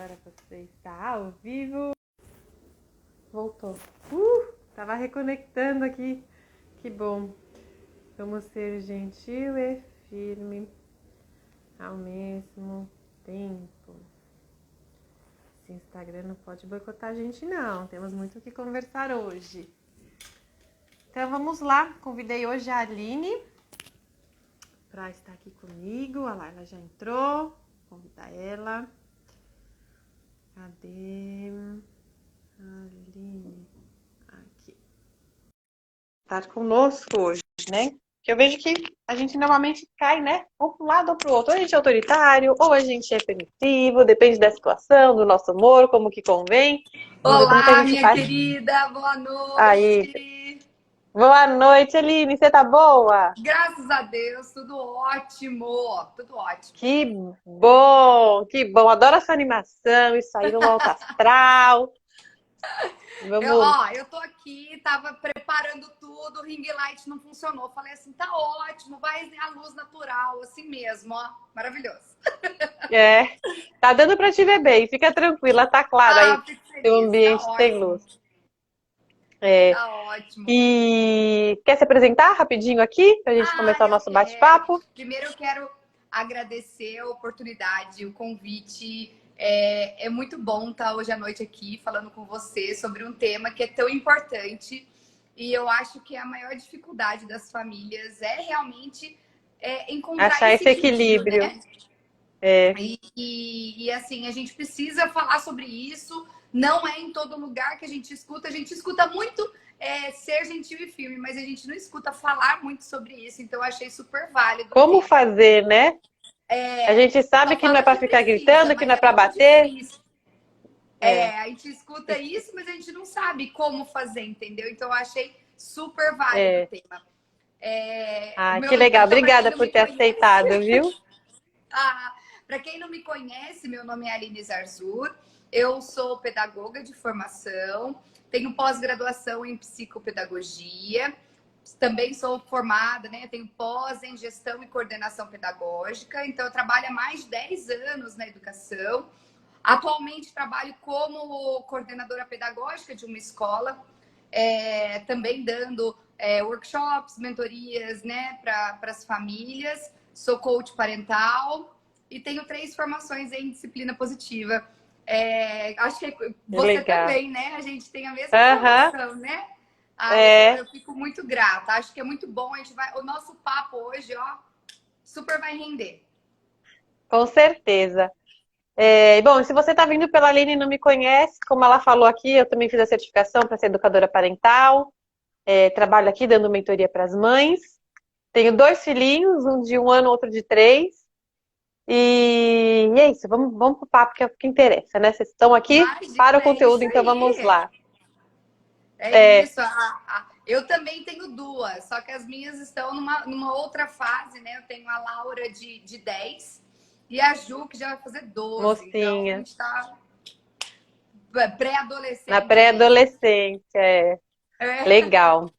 Agora você está ao vivo. Voltou. Tava reconectando aqui. Que bom. Vamos ser gentil e firme ao mesmo tempo. Esse Instagram não pode boicotar a gente, não. Temos muito o que conversar hoje. Então vamos lá. Convidei hoje a Aline para estar aqui comigo. Olha lá, ela já entrou. Vou convidar ela. Cadê? Aline. Aqui. Tá conosco hoje, né? Que eu vejo que a gente normalmente cai, né? Ou para um lado ou para o outro. Ou a gente é autoritário, ou a gente é permissivo, depende da situação, do nosso humor, como que convém. Vamos ver como que a Olá, gente minha faz. querida, boa Aí. noite. Boa noite, Aline. Você tá boa? Graças a Deus, tudo ótimo, tudo ótimo. Que bom, que bom. Adoro essa animação, isso aí no alto astral. Vamos. Eu tô aqui, tava preparando tudo, o ring light não funcionou. Falei assim, tá ótimo, vai a luz natural, assim mesmo, ó, maravilhoso. É, tá dando pra te ver bem, fica tranquila, tá claro aí. Fico Seu feliz, tá ambiente tem ótimo, luz. É. tá ótimo. E quer se apresentar rapidinho aqui pra gente começar o Eu nosso quero. bate-papo? Primeiro eu quero agradecer a oportunidade, o convite. É muito bom estar hoje à noite aqui falando com você sobre um tema que é tão importante. E eu acho que a maior dificuldade das famílias é realmente encontrar Achar esse esse equilíbrio, equilíbrio. né? É, Assim, a gente precisa falar sobre isso. Não é em todo lugar que a gente escuta muito ser gentil e firme, mas a gente não escuta falar muito sobre isso. Então, eu achei super válido o como tema. fazer, né? A gente sabe Só que não é fala pra que ficar precisa, gritando, que não mas é é pra muito bater. difícil. É. A gente escuta isso, mas a gente não sabe como fazer, entendeu? Então, eu achei super válido o É. tema. Ah, que legal. Então, para quem Obrigada não por me ter conhece, aceitado, viu? Para quem não me conhece, meu nome é Aline Zarzur, eu sou pedagoga de formação, tenho pós-graduação em psicopedagogia, também sou formada, né? Tenho pós em gestão e coordenação pedagógica, então eu trabalho há mais de 10 anos na educação. Atualmente trabalho como coordenadora pedagógica de uma escola, também dando workshops, mentorias, né, para as famílias. Sou coach parental e tenho 3 formações em disciplina positiva. Acho que você Legal. também, né? A gente tem a mesma Aham. formação, né? Eu É, fico muito grata. Acho que é muito bom. O nosso papo hoje, ó, super vai render. com certeza. É, bom, se você está vindo pela Aline e não me conhece, como ela falou aqui, eu também fiz a certificação para ser educadora parental. Trabalho aqui dando mentoria para as mães. Tenho 2 filhinhos, um de 1 ano, outro de 3. E é isso, vamos pro papo que é o que interessa, né? Vocês estão aqui para o Imagina, é conteúdo, isso então vamos aí. lá. É É, isso. Eu também tenho 2, só que as minhas estão numa outra fase, né? Eu tenho a Laura de 10 e a Ju, que já vai fazer 12. Então, a mocinha, gente está na pré-adolescente mesmo. pré-adolescência, É. legal.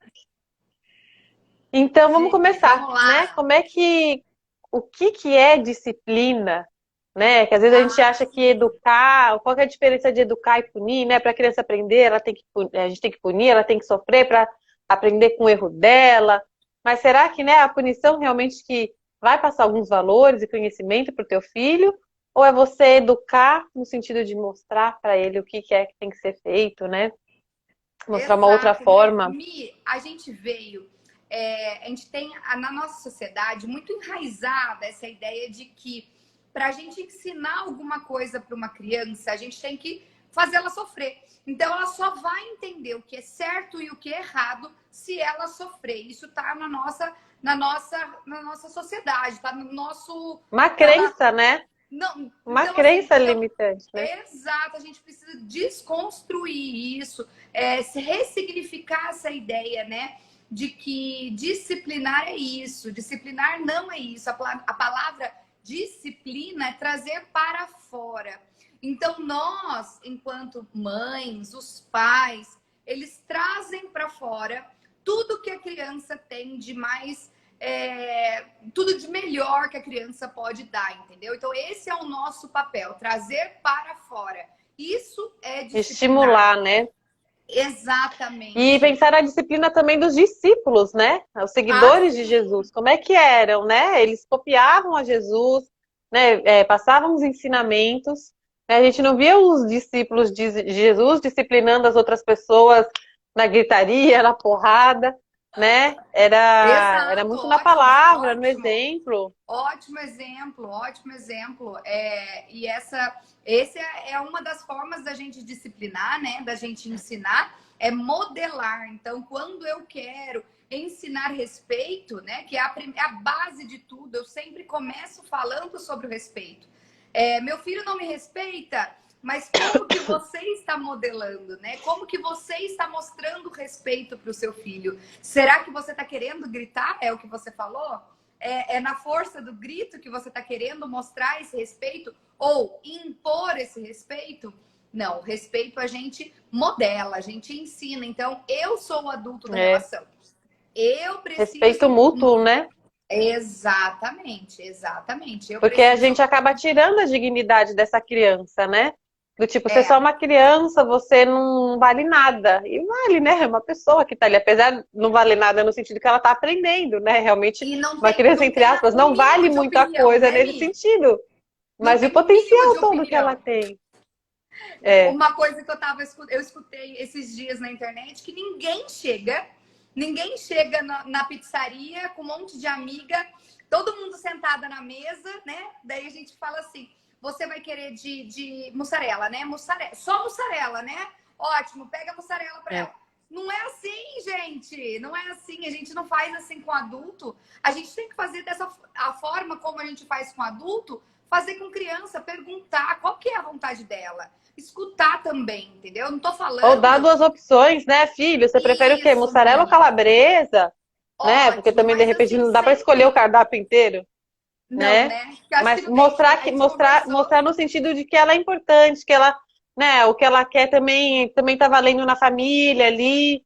Então vamos Sim, começar, vamos né? lá. O que que é disciplina, né? Que às vezes a gente acha que educar, qual que é a diferença de educar e punir, né? Para a criança aprender, a gente tem que punir, ela tem que sofrer para aprender com o erro dela. Mas será que, né, a punição realmente que vai passar alguns valores e conhecimento para o teu filho? Ou é você educar no sentido de mostrar para ele o que que é que tem que ser feito, né? Mostrar uma outra Exato, né? forma. A gente veio, a gente tem na nossa sociedade muito enraizada essa ideia de que para a gente ensinar alguma coisa para uma criança, a gente tem que fazê-la sofrer. Então, ela só vai entender o que é certo e o que é errado se ela sofrer. Isso está na nossa sociedade, está no nosso. Uma Tá. crença, né? Não, Uma então, assim, crença limitante, né? exato, a gente precisa desconstruir isso, se ressignificar essa ideia, né? De que disciplinar é isso, disciplinar não é isso. A palavra disciplina é trazer para fora. Então, nós, enquanto mães, os pais, eles trazem para fora tudo que a criança tem de mais tudo de melhor que a criança pode dar, entendeu? Então, esse é o nosso papel, trazer para fora. Isso é disciplinar. Estimular, né? E Exatamente. pensar na disciplina também dos discípulos, né? Os Ah, seguidores de sim. Jesus, como é que eram, né? Eles copiavam a Jesus, né? Passavam os ensinamentos, né? A gente não via os discípulos de Jesus disciplinando as outras pessoas na gritaria, na porrada, né? Era Exato, muito na ótimo, palavra, no ótimo. exemplo. Ótimo exemplo, ótimo exemplo. E esse é uma das formas da gente disciplinar, né? Da gente ensinar, é modelar. Então, quando eu quero ensinar respeito, né? Que é a base de tudo, eu sempre começo falando sobre o respeito. Meu filho não me respeita, mas como que você está modelando, né? Como que você está mostrando respeito para o seu filho? Será que você está querendo gritar? É o que você falou? É na força do grito que você está querendo mostrar esse respeito ou impor esse respeito? Não, respeito a gente modela, a gente ensina. Então, eu sou o adulto da É, relação. Eu respeito preciso. mútuo, né? Exatamente, exatamente. Eu Porque a preciso. gente acaba tirando a dignidade dessa criança, né? Do tipo, você é só É, uma criança, você não vale nada. E vale, né? É uma pessoa que tá ali. Apesar de não valer nada no sentido que ela tá aprendendo, né? Realmente, e uma criança, não entre tem aspas, o não mínimo vale de muita opinião, coisa né, nesse Mi? sentido. Não Mas e o tem o mínimo potencial de todo que ela opinião. tem. É, Uma coisa que eu escutei esses dias na internet, que ninguém chega na pizzaria com um monte de amiga, todo mundo sentada na mesa, né? Daí a gente fala assim, você vai querer de mussarela, né? Mussarela, só mussarela, né? Ótimo, pega a mussarela para é. ela. Não é assim, gente. Não é assim. A gente não faz assim com adulto. A gente tem que fazer a forma como a gente faz com adulto, fazer com criança, perguntar qual que é a vontade dela. Escutar também, entendeu? Não tô Ou dar falando duas opções, né, filho? Você prefere o quê? isso, Mussarela ou Mi. calabresa? Né? Porque Ótimo, também, de mas repente, assim, não dá para escolher o sempre. cardápio inteiro. Não, Né? né? Que eu acho que Mas não tem. mostrar A que gente conversou. mostrar no sentido de que ela é importante, que ela, né, o que ela quer também tá valendo na família ali,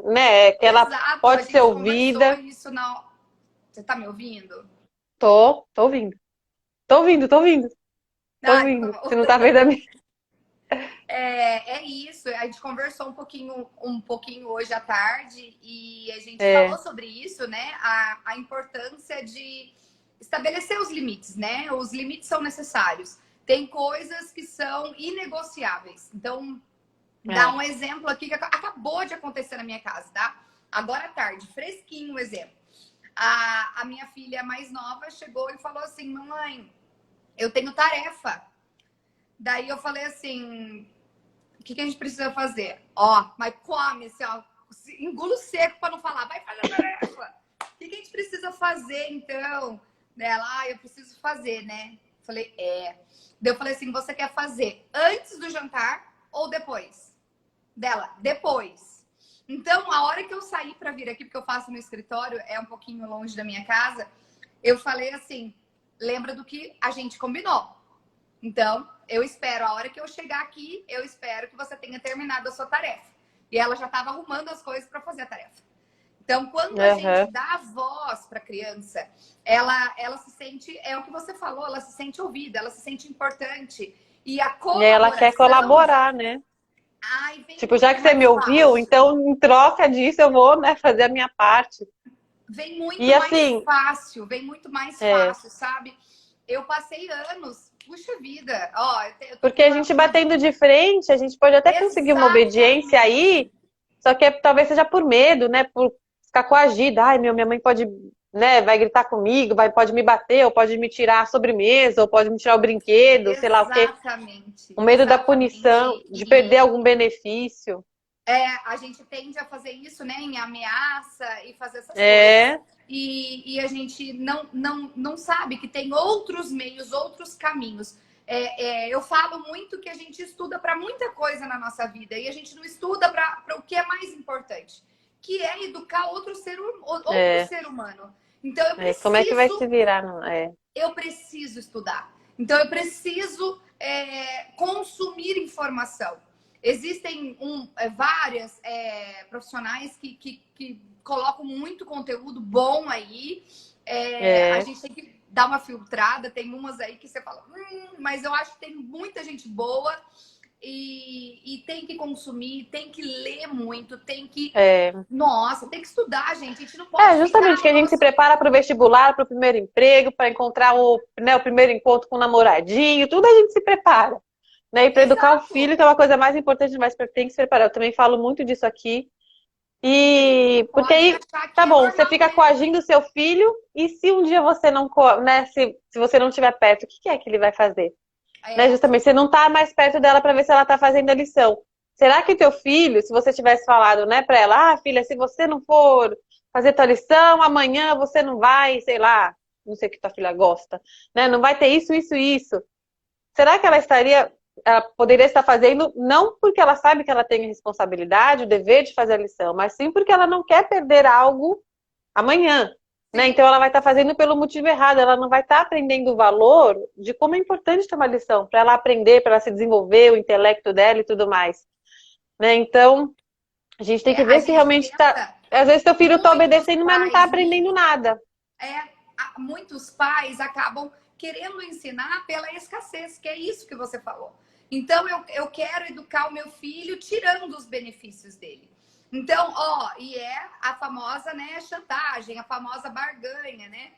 né, que ela Exato, a pode ser gente conversou ouvida. isso na. Você tá me ouvindo? Tô ouvindo. Tô ouvindo, tô ouvindo. Tô Ah, então tá ouvindo. bom. Você não tá vendo a mim? É isso. A gente conversou um pouquinho hoje à tarde e a gente falou É, sobre isso, né? A importância de estabelecer os limites, né? Os limites são necessários. Tem coisas que são inegociáveis. Então, dá é. um exemplo aqui que acabou de acontecer na minha casa, tá? Agora à tarde, fresquinho o exemplo. A minha filha mais nova chegou e falou assim: mamãe, eu tenho tarefa. Daí eu falei assim: o que a gente precisa fazer? Ó, mas come, assim, ó, engulo seco para não falar, vai fazer a tarefa. O que a gente precisa fazer, então? Dela, eu preciso fazer, né? Falei, Daí eu falei assim, você quer fazer antes do jantar ou depois? Dela, depois. Então, a hora que eu saí para vir aqui, porque eu faço no escritório, é um pouquinho longe da minha casa, eu falei assim, lembra do que a gente combinou. Então, eu espero, a hora que eu chegar aqui, eu espero que você tenha terminado a sua tarefa. E ela já estava arrumando as coisas para fazer a tarefa. Então, quando a gente Aham. dá a voz para a criança, ela se sente, é o que você falou, ela se sente ouvida, ela se sente importante. E a E aí ela quer colaboração, colaborar, né? ai, vem Tipo, já muito que você me mais ouviu, fácil. então em troca disso eu vou, né, fazer a minha parte. Vem E muito mais assim, fácil, vem muito mais é, fácil, sabe? Eu passei anos, puxa vida, ó, eu tô porque com a gente uma batendo de frente, a gente pode até conseguir uma obediência exatamente. aí, só que talvez seja por medo, né? Por ficar coagida. Ai, minha mãe pode, né, vai gritar comigo, pode me bater, ou pode me tirar a sobremesa, ou pode me tirar o brinquedo, sei lá o quê. Exatamente, O medo da punição, exatamente. de perder algum benefício. A gente tende a fazer isso, né, em ameaça e fazer essas coisas. É, E a gente não sabe que tem outros meios, outros caminhos. Eu falo muito que a gente estuda para muita coisa na nossa vida e a gente não estuda para o que é mais importante, que é educar outro é, ser humano. Então como é que vai se virar? Não? É, eu preciso estudar. Então eu preciso consumir informação. Existem várias profissionais que colocam muito conteúdo bom aí. A gente tem que dar uma filtrada. Tem umas aí que você fala, mas eu acho que tem muita gente boa e tem que consumir, tem que ler muito, tem que... Nossa, tem que estudar, gente. A gente não pode justamente que a gente se prepara para o vestibular, para o primeiro emprego, para encontrar o primeiro encontro com o namoradinho, tudo a gente se prepara. Né? E para educar o filho, que é uma coisa mais importante, mas tem que se preparar. Eu também falo muito disso aqui. E porque aí, tá bom, você fica coagindo o seu filho, e se um dia você não, né, se você não estiver perto, o que é que ele vai fazer? Né? Justamente, você não tá mais perto dela para ver se ela tá fazendo a lição. Será que o teu filho, se você tivesse falado, né, para ela, filha, se você não for fazer tua lição, amanhã você não vai, sei lá, não sei o que tua filha gosta, né? Não vai ter isso, isso e isso. Será que ela poderia estar fazendo, não porque ela sabe que ela tem a responsabilidade, o dever de fazer a lição, mas sim porque ela não quer perder algo amanhã, né? Então ela vai estar fazendo pelo motivo errado, ela não vai estar aprendendo o valor de como é importante ter uma lição, para ela aprender, para ela se desenvolver, o intelecto dela e tudo mais, né? Então, a gente tem que ver se realmente está... Às vezes teu filho está obedecendo, mas não está aprendendo nada. Muitos pais acabam querendo ensinar pela escassez, que é isso que você falou. Então, eu quero educar o meu filho tirando os benefícios dele. Então, e a famosa, né, chantagem, a famosa barganha, né?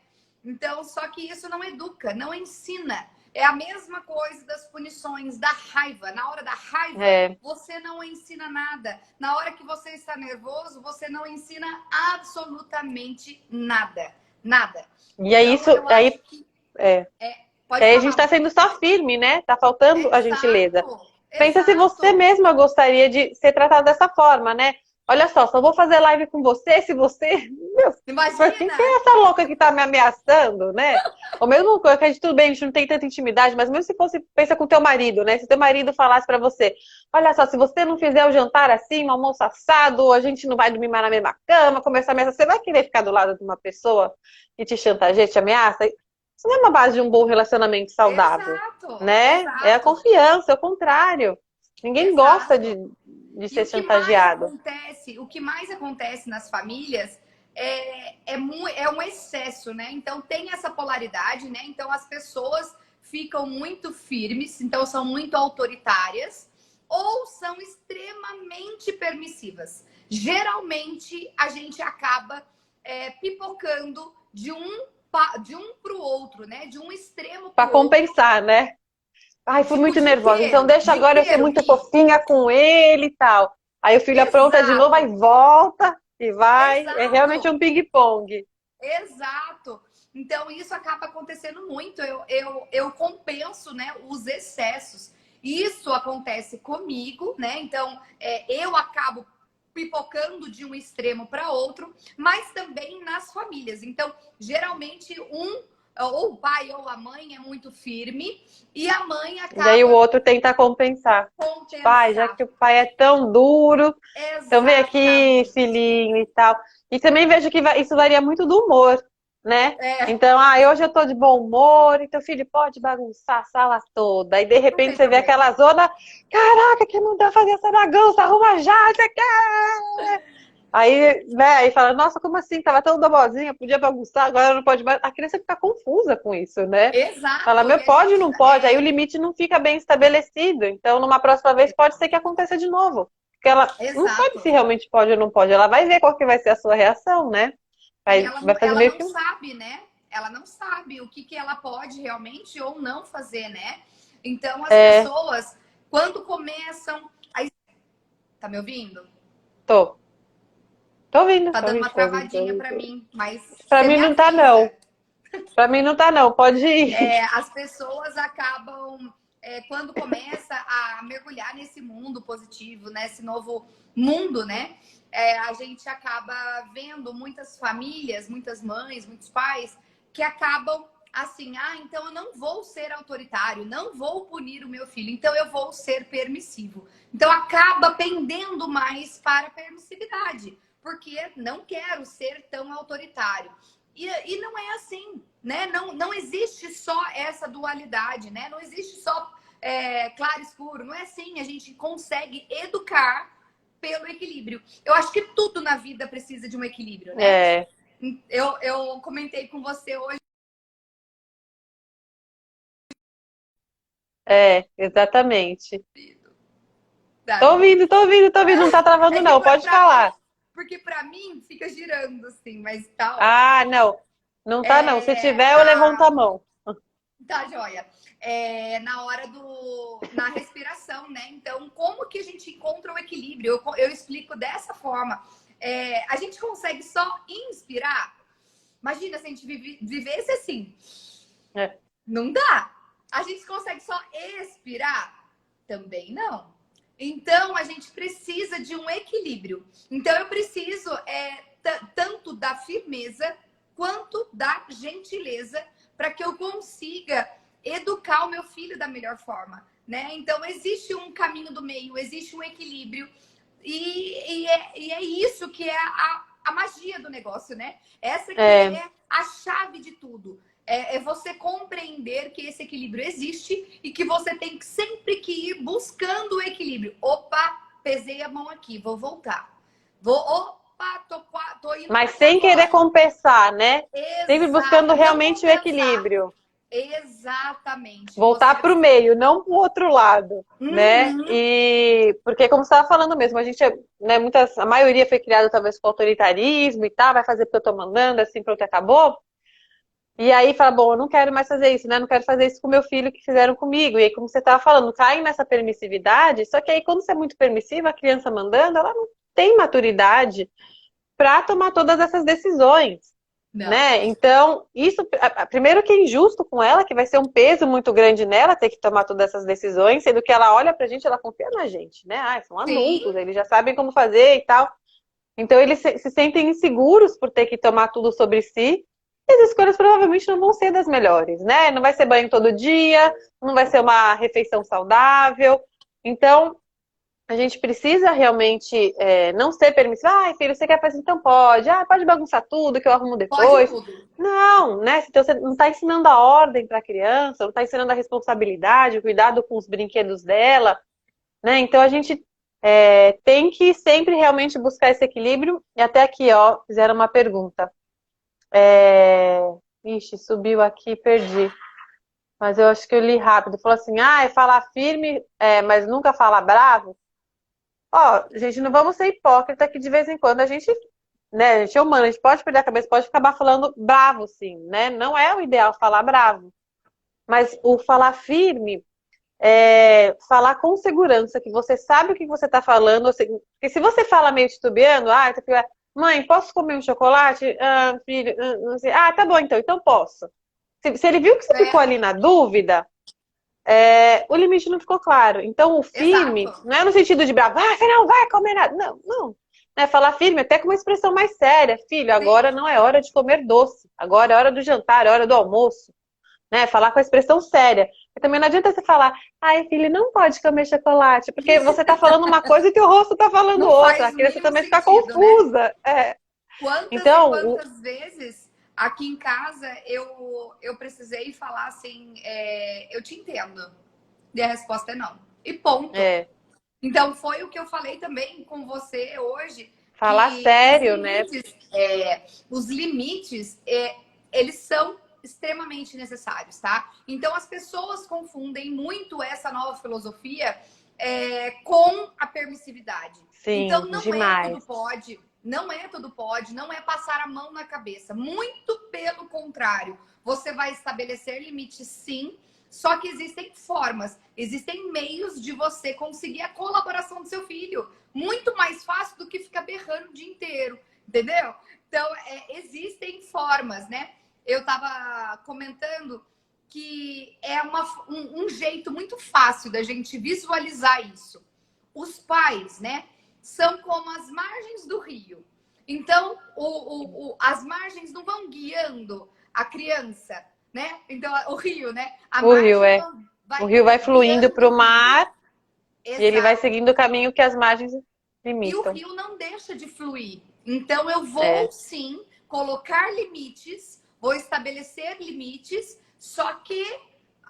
Então, só que isso não educa, não ensina. É a mesma coisa das punições, da raiva. Na hora da raiva, você não ensina nada. Na hora que você está nervoso, você não ensina absolutamente nada. Nada. E aí então, aí a gente está sendo só firme, né? Tá faltando a gentileza. Pensa se você mesma gostaria de ser tratada dessa forma, né? Olha só vou fazer live com você, se você... Imagina! Quem é essa louca que tá me ameaçando, né? Ou mesmo que a gente, tudo bem, a gente não tem tanta intimidade, mas mesmo se fosse, pensa com teu marido, né? Se teu marido falasse pra você, olha só, se você não fizer o jantar assim, o almoço assado, a gente não vai dormir mais na mesma cama, começar a ameaçar, você vai querer ficar do lado de uma pessoa que te chantageia, te ameaça? Isso não é uma base de um bom relacionamento saudável, né? Exato. É a confiança, é o contrário. Ninguém gosta de ser chantageado. O que mais acontece nas famílias é um excesso, né? Então tem essa polaridade, né? Então as pessoas ficam muito firmes, então são muito autoritárias ou são extremamente permissivas. Geralmente a gente acaba pipocando de um para o outro, né? De um extremo para compensar, né? Ai, fui muito nervosa, então deixa agora eu ser muito fofinha com ele e tal. Aí o filho apronta de novo, aí volta e vai. Exato. É realmente um ping-pong. Exato. Então isso acaba acontecendo muito. Eu compenso, né, os excessos. Isso acontece comigo, né? Então eu acabo pipocando de um extremo para outro, mas também nas famílias. Então, geralmente ou o pai ou a mãe é muito firme e a mãe acaba... E aí o outro tenta compensar. Pai, já que o pai é tão duro, então vem aqui, filhinho e tal. E também vejo que isso varia muito do humor, né? Então, hoje eu tô de bom humor, então filho pode bagunçar a sala toda. E de repente você vê aquela zona, caraca, quem mandou fazer essa bagunça? Arruma já, você quer? Aí, né, aí fala, nossa, como assim? Tava tão domozinha, podia bagunçar, agora não pode mais. A criança fica confusa com isso, né? Exato. Fala, pode ou não pode? Aí o limite não fica bem estabelecido. Então, numa próxima vez, pode ser que aconteça de novo. Porque ela não sabe se realmente pode ou não pode. Ela vai ver qual que vai ser a sua reação, né? Ela não sabe, né? Ela não sabe o que ela pode realmente ou não fazer, né? Então, as pessoas, quando começam... Tá me ouvindo? Tô ouvindo. Tá dando uma travadinha pra mim, mas... Pra mim não tá, não. Pra mim não tá, não. Pode ir. As pessoas acabam, quando começa a mergulhar nesse mundo positivo, nesse novo mundo, né? A gente acaba vendo muitas famílias, muitas mães, muitos pais, que acabam assim, então eu não vou ser autoritário, não vou punir o meu filho, então eu vou ser permissivo. Então acaba pendendo mais para a permissividade, porque não quero ser tão autoritário. E não é assim, né? Não existe só essa dualidade, né? Não existe só claro, escuro. Não é assim. A gente consegue educar pelo equilíbrio. Eu acho que tudo na vida precisa de um equilíbrio, né? Eu comentei com você hoje. Exatamente. Tá, Tô ouvindo, não tá travando não, pode falar. Porque pra mim fica girando assim, mas tá ótimo. Ah, não, não tá não. Se tiver, eu levanto a mão. Tá, joia. Na respiração, né? Então, como que a gente encontra o equilíbrio? Eu explico dessa forma. A gente consegue só inspirar? Imagina se a gente vivesse assim. Não dá. A gente consegue só expirar? Também não. Então, a gente precisa de um equilíbrio. Então, eu preciso tanto da firmeza quanto da gentileza para que eu consiga educar o meu filho da melhor forma, né? Então, existe um caminho do meio, existe um equilíbrio. E é isso que é a magia do negócio, né? Essa que é a chave de tudo. É você compreender que esse equilíbrio existe e que você tem que sempre que ir buscando o equilíbrio. Opa, pesei a mão aqui, vou voltar. Tô indo. Mas sem querer compensar, né? Exato. Sempre buscando realmente o equilíbrio. Exatamente. Voltar para o meio, não para o outro lado, né? E porque, como você estava falando mesmo, a gente, né, a maioria foi criada talvez com autoritarismo e tal, vai fazer porque eu estou mandando, assim, pronto, acabou. E aí fala, bom, eu não quero mais fazer isso, né? Não quero fazer isso com meu filho que fizeram comigo. E aí, como você estava falando, cai nessa permissividade, só que aí quando você é muito permissiva, a criança mandando, ela não tem maturidade para tomar todas essas decisões, né? Então, isso, primeiro que é injusto com ela, que vai ser um peso muito grande nela ter que tomar todas essas decisões, sendo que ela olha pra gente, ela confia na gente, né? Ah, são adultos, eles já sabem como fazer e tal. Então, eles se sentem inseguros por ter que tomar tudo sobre si. E as escolhas provavelmente não vão ser das melhores, né? Não vai ser banho todo dia, não vai ser uma refeição saudável. Então, a gente precisa realmente não ser permissivo. Ai, filho, você quer fazer? Então pode. Ah, pode bagunçar tudo que eu arrumo depois. Pode tudo. Não, né? Então você não está ensinando a ordem para a criança, não está ensinando a responsabilidade, o cuidado com os brinquedos dela, né? Então a gente tem que sempre realmente buscar esse equilíbrio. E até aqui, ó, fizeram uma pergunta. Ixi, subiu aqui, perdi. Mas eu acho que eu li rápido. Falou assim, é falar firme, mas nunca falar bravo. Ó, gente, não vamos ser hipócrita que de vez em quando a gente, né, a gente é humano, a gente pode perder a cabeça, pode acabar falando bravo, sim, né? Não é o ideal falar bravo. Mas o falar firme é falar com segurança, que você sabe o que você tá falando. Porque se você fala meio titubeando, mãe, posso comer um chocolate? Ah, filho, não sei. Ah, tá bom, então posso. Se ele viu que você ficou ali na dúvida, o limite não ficou claro. Então, o firme, não é no sentido de bravo, você não vai comer nada. Não, não. É falar firme, até com uma expressão mais séria. Filho, agora não é hora de comer doce. Agora é hora do jantar, é hora do almoço. Né? Falar com a expressão séria. E também não adianta você falar, ai, filho, não pode comer chocolate. Porque você tá falando uma coisa e teu rosto tá falando não outra. A criança também fica confusa. Né? Quantas vezes aqui em casa eu precisei falar assim, eu te entendo. E a resposta é não. E ponto. Então foi o que eu falei também com você hoje. Falar sério, né? Os limites, eles são extremamente necessários, tá? Então as pessoas confundem muito essa nova filosofia com a permissividade. Sim, então não demais. É tudo pode. Não é tudo pode, não é passar a mão na cabeça. Muito pelo contrário. Você vai estabelecer limites, sim, só que existem formas, existem meios de você conseguir a colaboração do seu filho. Muito mais fácil do que ficar berrando o dia inteiro, entendeu? Então, existem formas, né? Eu estava comentando que é um jeito muito fácil da gente visualizar isso. Os pais, né? São como as margens do rio. Então, as margens não vão guiando a criança, né? Então, o rio, né? O rio vai fluindo para o mar. Exato. E ele vai seguindo o caminho que as margens limitam. E o rio não deixa de fluir. Então, eu vou, sim, colocar limites, vou estabelecer limites, só que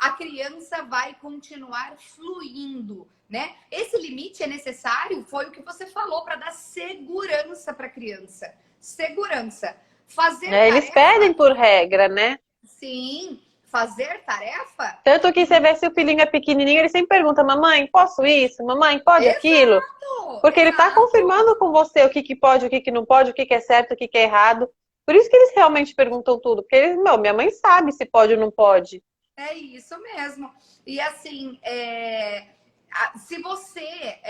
a criança vai continuar fluindo, né? Esse limite é necessário, foi o que você falou, para dar segurança para a criança. Segurança. Fazer Eles tarefa, pedem por regra, né? sim. Fazer tarefa, Tanto que você vê se o filhinho é pequenininho, ele sempre pergunta, mamãe, posso isso? Mamãe, pode aquilo? exato, Porque ele tá exato. confirmando com você o que que pode, o que que não pode, o que que é certo, o que que é errado. Por isso que eles realmente perguntam tudo. Porque eles, não, minha mãe sabe se pode ou não pode. É isso mesmo. E assim, se você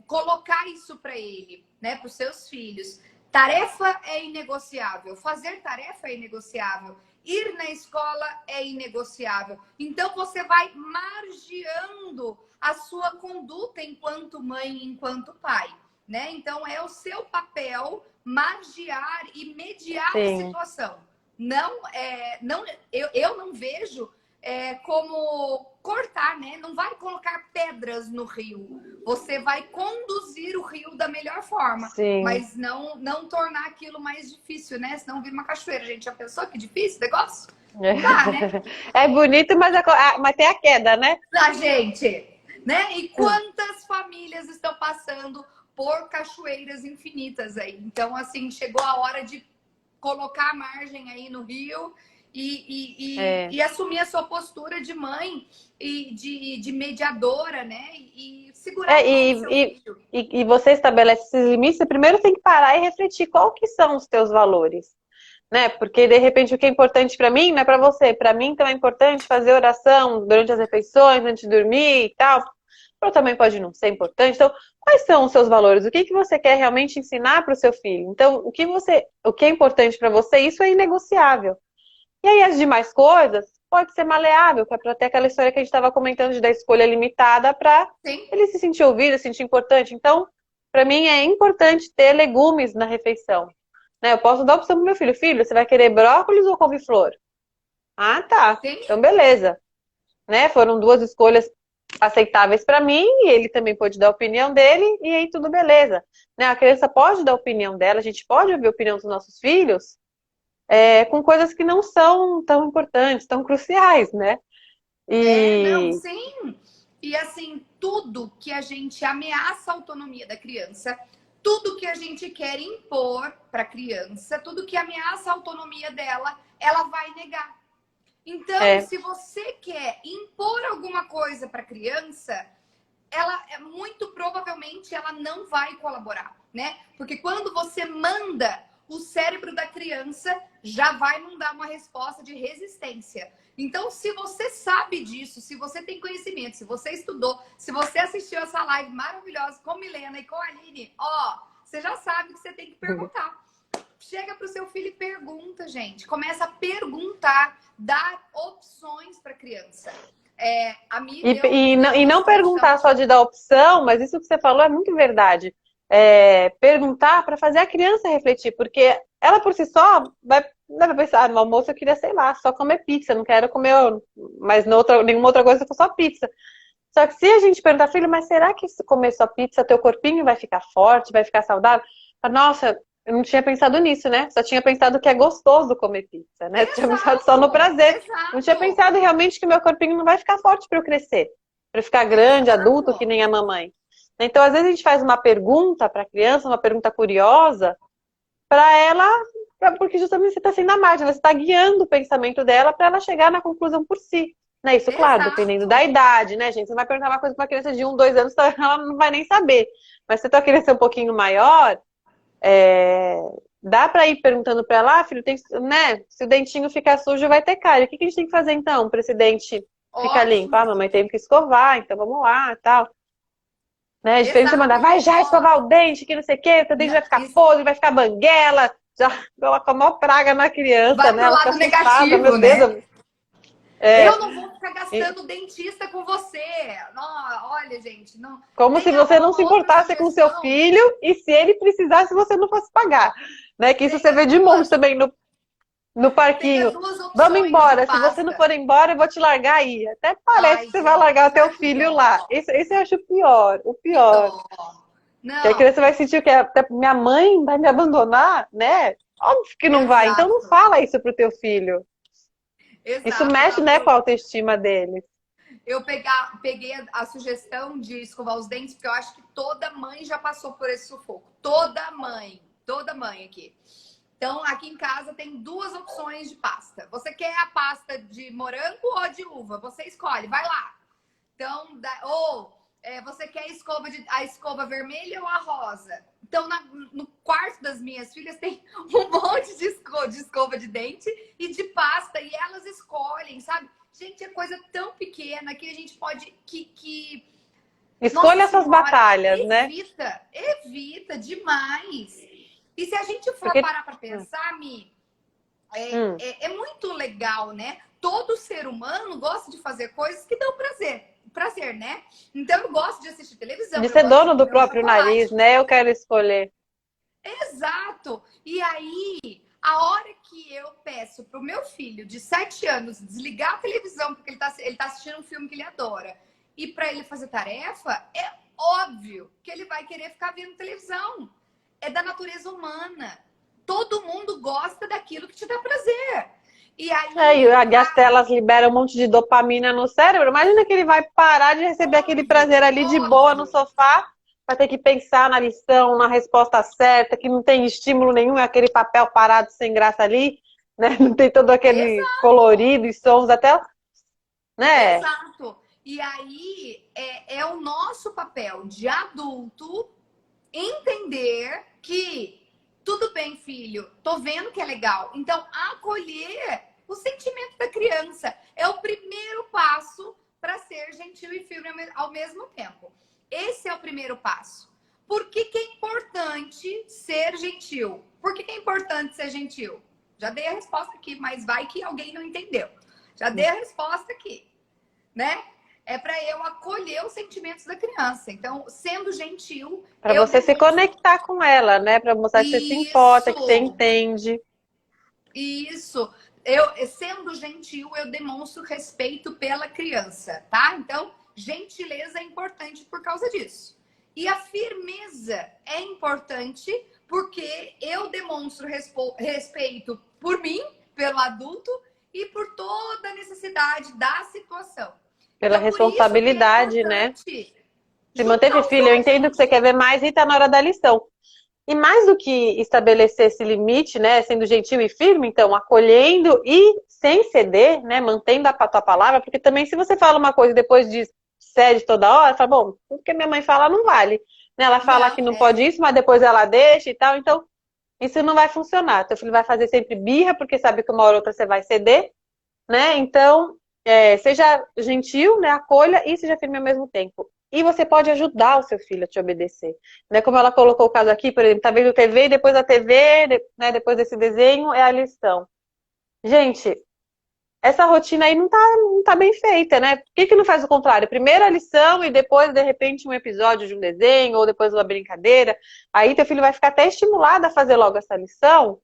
colocar isso para ele, né, para os seus filhos, tarefa é inegociável, fazer tarefa é inegociável, ir na escola é inegociável. Então você vai margeando a sua conduta enquanto mãe, enquanto pai, né? Então é o seu papel margear e mediar a Sim. situação. Eu não vejo como cortar, né? Não vai colocar pedras no rio. Você vai conduzir o rio da melhor forma, Sim. mas não tornar aquilo mais difícil, né? Senão vira uma cachoeira. Gente, já pensou que difícil o negócio? Não dá, né? É bonito, mas tem a queda, né? A gente, né? E quantas famílias estão passando por cachoeiras infinitas aí? Então, assim, chegou a hora de colocar a margem aí no rio e assumir a sua postura de mãe e de mediadora, né? E segurar o seu filho. E você estabelece esses limites, você primeiro tem que parar e refletir qual que são os teus valores, né? Porque de repente o que é importante para mim não é para você. Para mim então é importante fazer oração durante as refeições, antes de dormir e tal. Ou também pode não ser importante. Então, quais são os seus valores? O que que você quer realmente ensinar para o seu filho? Então, o que é importante para você, isso é inegociável. E aí as demais coisas pode ser maleável, que é para ter aquela história que a gente estava comentando de dar escolha limitada para ele se sentir ouvido, se sentir importante. Então, para mim é importante ter legumes na refeição. Né? Eu posso dar a opção pro meu filho. Filho, você vai querer brócolis ou couve-flor? Ah, tá. Sim. Então, beleza. Né? Foram duas escolhas aceitáveis para mim e ele também pode dar a opinião dele e aí tudo beleza. Né? A criança pode dar a opinião dela, a gente pode ouvir a opinião dos nossos filhos com coisas que não são tão importantes, tão cruciais, né? Não, sim. E assim, tudo que a gente ameaça a autonomia da criança, tudo que a gente quer impor para a criança, tudo que ameaça a autonomia dela, ela vai negar. Então, se você quer impor alguma coisa para a criança, ela muito provavelmente ela não vai colaborar, né? Porque quando você manda, o cérebro da criança já vai não dar uma resposta de resistência. Então, se você sabe disso, se você tem conhecimento, se você estudou, se você assistiu essa live maravilhosa com Milena e com a Aline, você já sabe que você tem que perguntar. Chega pro seu filho e pergunta, gente. Começa a perguntar, dar opções para a criança. E não perguntar só de dar opção, mas isso que você falou é muito verdade. Perguntar para fazer a criança refletir, porque ela por si só vai pensar, no almoço eu queria, sei lá, só comer pizza, não quero comer mais nenhuma outra coisa, só pizza. Só que se a gente perguntar, filho, mas será que se comer só pizza, teu corpinho vai ficar forte, vai ficar saudável? Nossa, eu não tinha pensado nisso, né? Só tinha pensado que é gostoso comer pizza, né? Tinha pensado só no prazer. Não tinha pensado realmente que meu corpinho não vai ficar forte para eu crescer, para eu ficar grande, adulto, que nem a mamãe. Então, às vezes a gente faz uma pergunta para a criança, uma pergunta curiosa, para ela, porque justamente você está sendo a margem, você está guiando o pensamento dela para ela chegar na conclusão por si. Né? Isso, claro, dependendo da idade, né, gente? Você vai perguntar uma coisa para uma criança de 1, 2 anos, ela não vai nem saber. Mas se a tua criança é um pouquinho maior, dá para ir perguntando para ela, filho, né? Se o dentinho ficar sujo, vai ter cárie. O que a gente tem que fazer então para esse dente ficar limpo? Ah, mamãe tem que escovar, então vamos lá, tal. Né? Diferente de mandar, vai já escovar o dente, que não sei o que, o teu dente vai ficar podre, vai ficar banguela, já coloca a maior praga na criança, vai né? Ela fica negativo, meu Deus. Né? Eu não vou ficar gastando dentista com você. Não, olha, gente, não. Como se você não se importasse com seu filho e se ele precisasse, você não fosse pagar. Né? Que isso você vê de monte também no parquinho. Vamos embora. Se você não for embora, eu vou te largar aí. Até parece que você vai largar o teu filho lá. Esse eu acho o pior. O pior. Não. Que a criança vai sentir que até minha mãe vai me abandonar, né? Óbvio que não vai. Então não fala isso pro teu filho. Exato, isso mexe, né, com a autoestima dele. peguei a sugestão de escovar os dentes, porque eu acho que toda mãe já passou por esse sufoco. Toda mãe aqui. Então, aqui em casa tem duas opções de pasta. Você quer a pasta de morango ou de uva? Você escolhe, vai lá. Então, você quer a escova vermelha ou a rosa? Então, no quarto das minhas filhas tem um monte de escova de dente e de pasta, e elas escolhem, sabe? Gente, é coisa tão pequena que a gente pode... Escolha essas batalhas, né? Evita demais. E se a gente for Porque... parar para pensar, Mi, é muito legal, né? Todo ser humano gosta de fazer coisas que dão prazer, né? Então eu gosto de assistir televisão. De ser dono do próprio nariz, né? Eu quero escolher. Exato. E aí, a hora que eu peço pro meu filho de 7 anos desligar a televisão, porque ele tá assistindo um filme que ele adora, e para ele fazer tarefa, é óbvio que ele vai querer ficar vendo televisão. É da natureza humana. Todo mundo gosta daquilo que te dá prazer. E aí, as telas liberam um monte de dopamina no cérebro. Imagina que ele vai parar de receber aquele prazer ali de boa no sofá, vai ter que pensar na lição, na resposta certa, que não tem estímulo nenhum, é aquele papel parado sem graça ali, né? Não tem todo aquele colorido e sons até, né? Exato. E aí é o nosso papel de adulto entender que tudo bem, filho, tô vendo que é legal. Então, acolher o sentimento da criança é o primeiro passo para ser gentil e firme ao mesmo tempo. Esse é o primeiro passo. Por que que é importante ser gentil? Por que que é importante ser gentil? Já dei a resposta aqui, mas vai que alguém não entendeu. Já dei a resposta aqui, né? É para eu acolher os sentimentos da criança. Então, sendo gentil... Para você se conectar com ela, né? Para mostrar que você se importa, que você entende. Isso. Sendo gentil, eu demonstro respeito pela criança, tá? Então, gentileza é importante por causa disso. E a firmeza é importante porque eu demonstro respeito por mim, pelo adulto, e por toda a necessidade da situação. Pela então, responsabilidade, né? Se manteve filho, eu entendo que você quer ver mais e tá na hora da lição. E mais do que estabelecer esse limite, né? Sendo gentil e firme, então, acolhendo e sem ceder, né? Mantendo a tua palavra, porque também se você fala uma coisa e depois cede toda hora, fala, bom, tudo que a minha mãe fala não vale. Né? Ela fala que não pode isso, mas depois ela deixa e tal, então isso não vai funcionar. Teu filho vai fazer sempre birra, porque sabe que uma hora ou outra você vai ceder, né? Então, seja gentil, né? Acolha e seja firme ao mesmo tempo. E você pode ajudar o seu filho a te obedecer. Né? Como ela colocou o caso aqui, por exemplo, tá vendo TV, depois da TV, né? Depois desse desenho, é a lição. Gente, essa rotina aí não tá bem feita, né? Por que não faz o contrário? Primeiro a lição e depois, de repente, um episódio de um desenho ou depois uma brincadeira. Aí teu filho vai ficar até estimulado a fazer logo essa lição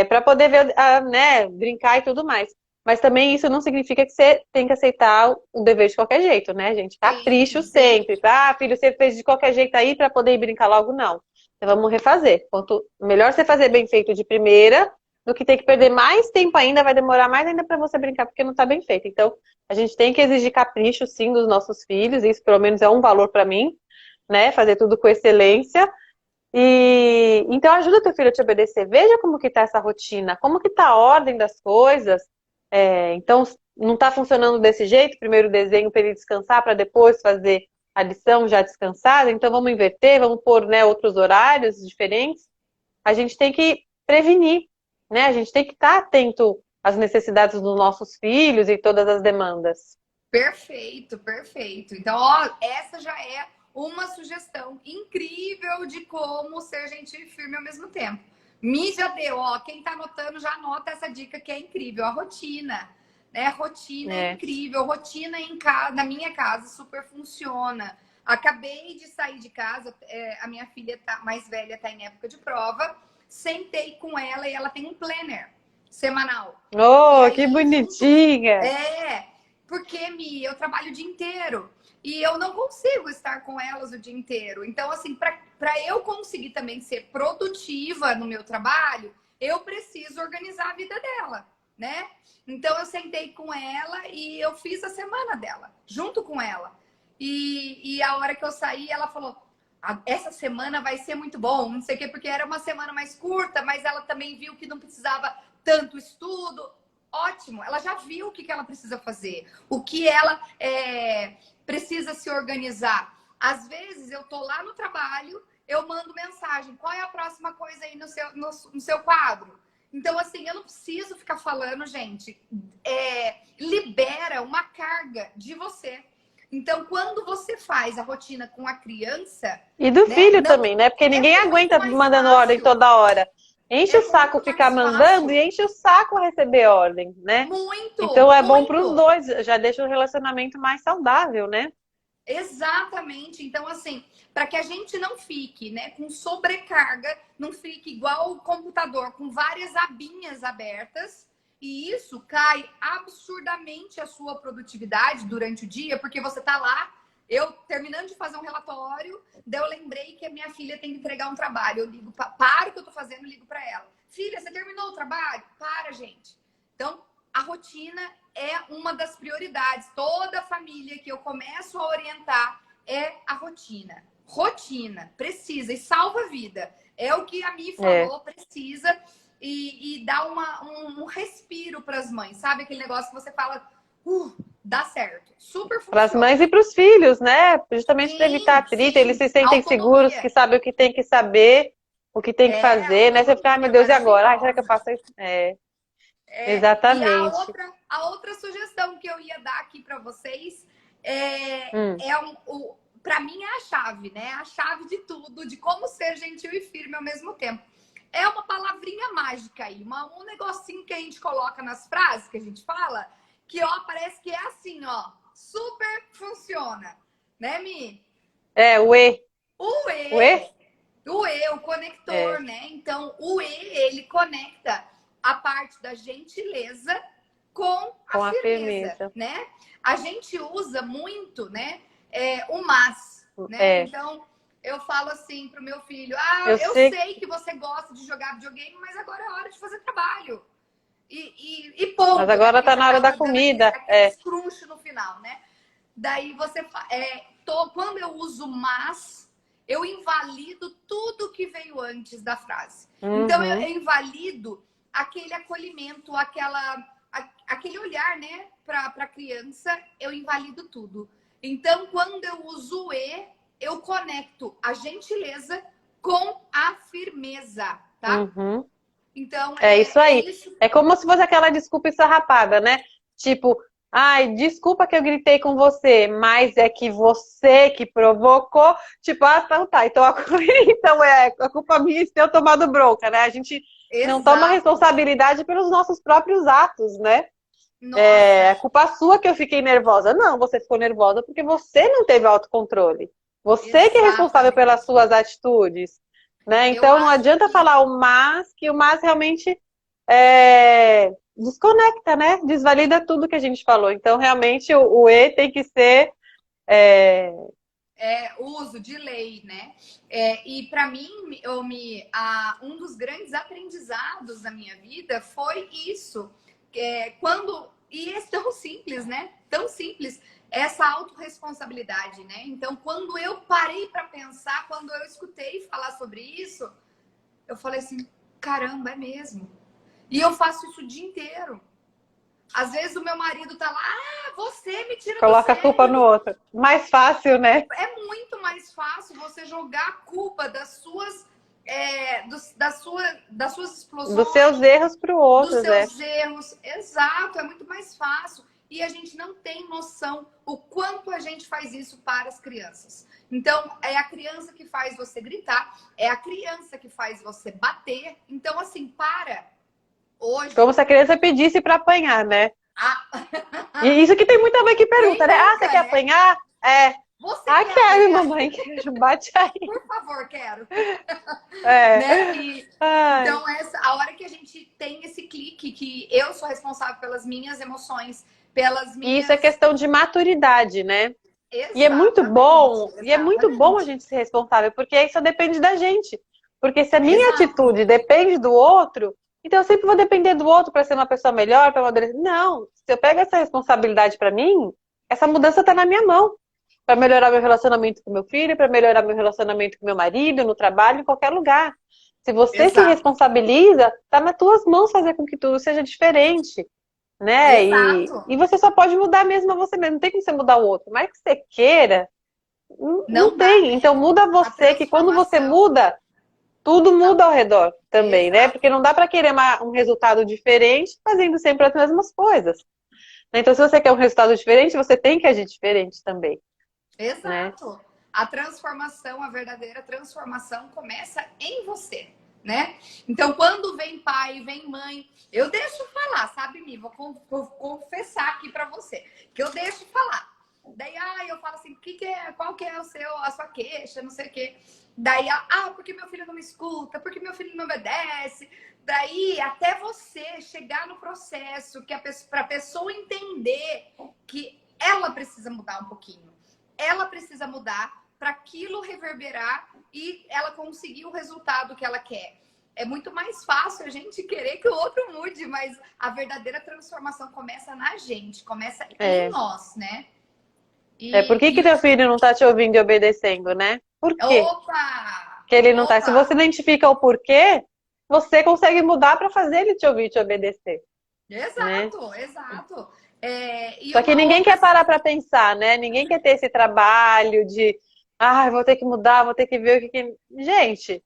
para poder ver, né, brincar e tudo mais. Mas também isso não significa que você tem que aceitar o dever de qualquer jeito, né, gente? Capricho sempre. Filho, você fez de qualquer jeito aí para poder ir brincar logo, não. Então vamos refazer. Quanto melhor você fazer bem feito de primeira, do que ter que perder mais tempo ainda, vai demorar mais ainda para você brincar, porque não tá bem feito. Então, a gente tem que exigir capricho, sim, dos nossos filhos. Isso, pelo menos, é um valor para mim, né? Fazer tudo com excelência. E então ajuda teu filho a te obedecer. Veja como que tá essa rotina, como que tá a ordem das coisas. Então, não tá funcionando desse jeito, primeiro desenho para ele descansar, para depois fazer a lição já descansada. Então, vamos inverter, vamos pôr, né, outros horários diferentes. A gente tem que prevenir, né? A gente tem que estar atento às necessidades dos nossos filhos e todas as demandas. Perfeito, perfeito. Então, ó, essa já é uma sugestão incrível de como ser gentil e firme ao mesmo tempo. Mi já deu, ó, quem tá anotando já anota essa dica que é incrível, a rotina, né? Rotina é incrível, rotina na minha casa super funciona. Acabei de sair de casa, a minha filha mais velha tá em época de prova, sentei com ela e ela tem um planner semanal. Oh, aí, que bonitinha! Porque, Mi, eu trabalho o dia inteiro e eu não consigo estar com elas o dia inteiro. Então, assim, para eu conseguir também ser produtiva no meu trabalho, eu preciso organizar a vida dela. né? Então eu sentei com ela e eu fiz a semana dela, junto com ela. E a hora que eu saí, ela falou: essa semana vai ser muito bom, não sei o quê, porque era uma semana mais curta, mas ela também viu que não precisava tanto estudo. Ótimo, ela já viu o que ela precisa fazer, o que ela precisa se organizar. Às vezes eu tô lá no trabalho, eu mando mensagem: qual é a próxima coisa aí no seu quadro? Então, assim, eu não preciso ficar falando, gente. Libera uma carga de você. Então, quando você faz a rotina com a criança... E do né, filho não, também, né? Porque ninguém aguenta mandando fácil. ordem toda hora. Enche o saco ficar mandando e enche o saco receber ordem, né? Muito! Então é bom muito. para os dois, já deixa o relacionamento mais saudável, né? Exatamente. Então, assim, para que a gente não fique, né, com sobrecarga, não fique igual o computador, com várias abinhas abertas, e isso cai absurdamente a sua produtividade durante o dia, porque você tá lá, eu terminando de fazer um relatório, daí eu lembrei que a minha filha tem que entregar um trabalho. Eu ligo, paro o que eu tô fazendo e ligo para ela: filha, você terminou o trabalho? Para, gente. Então, a rotina é uma das prioridades. Toda família que eu começo a orientar é a rotina. Rotina, precisa, e salva a vida. É o que a Mi falou, precisa, e dá um respiro para as mães, sabe? Aquele negócio que você fala, dá certo, super funciona. Para as mães e para os filhos, né? Justamente para evitar atrito, eles se sentem seguros, que sabem o que tem que saber, o que tem que fazer, né? Você fica: ai meu Deus, e agora? Ai, será que eu faço isso? Exatamente. E a outra sugestão que eu ia dar aqui para vocês para mim é a chave, né? A chave de tudo, de como ser gentil e firme ao mesmo tempo. É uma palavrinha mágica aí, um negocinho que a gente coloca nas frases que a gente fala, que ó, parece que é assim, ó, super funciona, né, Mi? O E. O E. O E? O E, o conector, né? Então, o E, ele conecta a parte da gentileza com a firmeza, né? A gente usa muito, né, o mas, né? Então, eu falo assim pro meu filho: eu sei que você gosta de jogar videogame, mas agora é hora de fazer trabalho. E ponto. Mas agora tá na hora da comida. Crunch no final, né? Daí você... quando eu uso mas, eu invalido tudo que veio antes da frase. Então, eu invalido aquele acolhimento, aquele olhar, né, para a criança, eu invalido tudo. Então, quando eu uso o E, eu conecto a gentileza com a firmeza, tá? Então, isso aí. Isso. É como se fosse aquela desculpa esfarrapada, né? Tipo, ai, desculpa que eu gritei com você, mas é que você que provocou. Tipo, tá. Então a culpa minha de ter tomado bronca, né? A gente não toma responsabilidade pelos nossos próprios atos, né? É culpa sua que eu fiquei nervosa. Não, você ficou nervosa porque você não teve autocontrole. Você que é responsável pelas suas atitudes, né? Então não adianta falar o mas, que o mas realmente desconecta, né? Desvalida tudo que a gente falou. Então realmente o E tem que ser uso de lei, né? E para mim, um dos grandes aprendizados da minha vida foi isso. E é tão simples, né? Tão simples, essa autorresponsabilidade, né? Então, quando eu parei para pensar, quando eu escutei falar sobre isso, eu falei assim: caramba, é mesmo. E eu faço isso o dia inteiro. Às vezes o meu marido tá lá: você me tira do sério. Coloca a culpa no outro. Mais fácil, né? É muito mais fácil você jogar a culpa das suas explosões, dos seus erros para o outro, dos seus erros. Exato, é muito mais fácil. E a gente não tem noção o quanto a gente faz isso para as crianças. Então, é a criança que faz você gritar, é a criança que faz você bater. Então, assim, hoje... Como se a criança pedisse para apanhar, né? E isso que tem muita mãe que pergunta, né? Você quer apanhar? Você quero, mamãe, quero. Bate aí. Por favor, quero. Né? Então, a hora que a gente tem esse clique, que eu sou responsável pelas minhas emoções, pelas minhas... Isso é questão de maturidade, né? Exatamente, e é muito bom a gente ser responsável, porque isso depende da gente. Porque se a minha atitude depende do outro, Então eu sempre vou depender do outro para ser uma pessoa melhor, para amadurecer. Não, se eu pego essa responsabilidade para mim, essa mudança está na minha mão. Para melhorar meu relacionamento com meu filho, para melhorar meu relacionamento com meu marido, no trabalho, em qualquer lugar. Se você se Exato, responsabiliza, tá nas tuas mãos fazer com que tudo seja diferente, né? E exato. você só pode mudar mesmo a você mesmo. Não tem como você mudar o outro. Mas que você queira, não Não dá, tem. né? Então muda A você, que quando você transformação. muda, tudo muda ao redor também, né? Porque Exato, não dá para querer um resultado diferente fazendo sempre as mesmas coisas. Então, se você quer um resultado diferente, você tem que agir diferente também, né? exato. A transformação, a verdadeira transformação começa em você, né? Então, quando vem pai, vem mãe, eu deixo falar, sabe, Mi? Vou confessar aqui pra você, que eu deixo falar. Daí, eu falo assim, qual que é a sua queixa, não sei o quê. Daí, porque meu filho não me escuta, porque meu filho não obedece. Daí, até você chegar no processo que para a pessoa entender que ela precisa mudar um pouquinho. Ela precisa mudar para aquilo reverberar e ela conseguir o resultado que ela quer. É muito mais fácil a gente querer que o outro mude, mas a verdadeira transformação começa na gente, começa em É. nós, né? Por que E que teu filho não tá te ouvindo e obedecendo, né? Por quê opa! que ele não tá? Se você Opa! identifica o porquê, você consegue mudar para fazer ele te ouvir e te obedecer, né? Exato, exato. E Só que uma ninguém outra. quer parar para pensar, né? Ninguém quer ter esse trabalho de, vou ter que mudar, vou ter que ver o que que... Gente,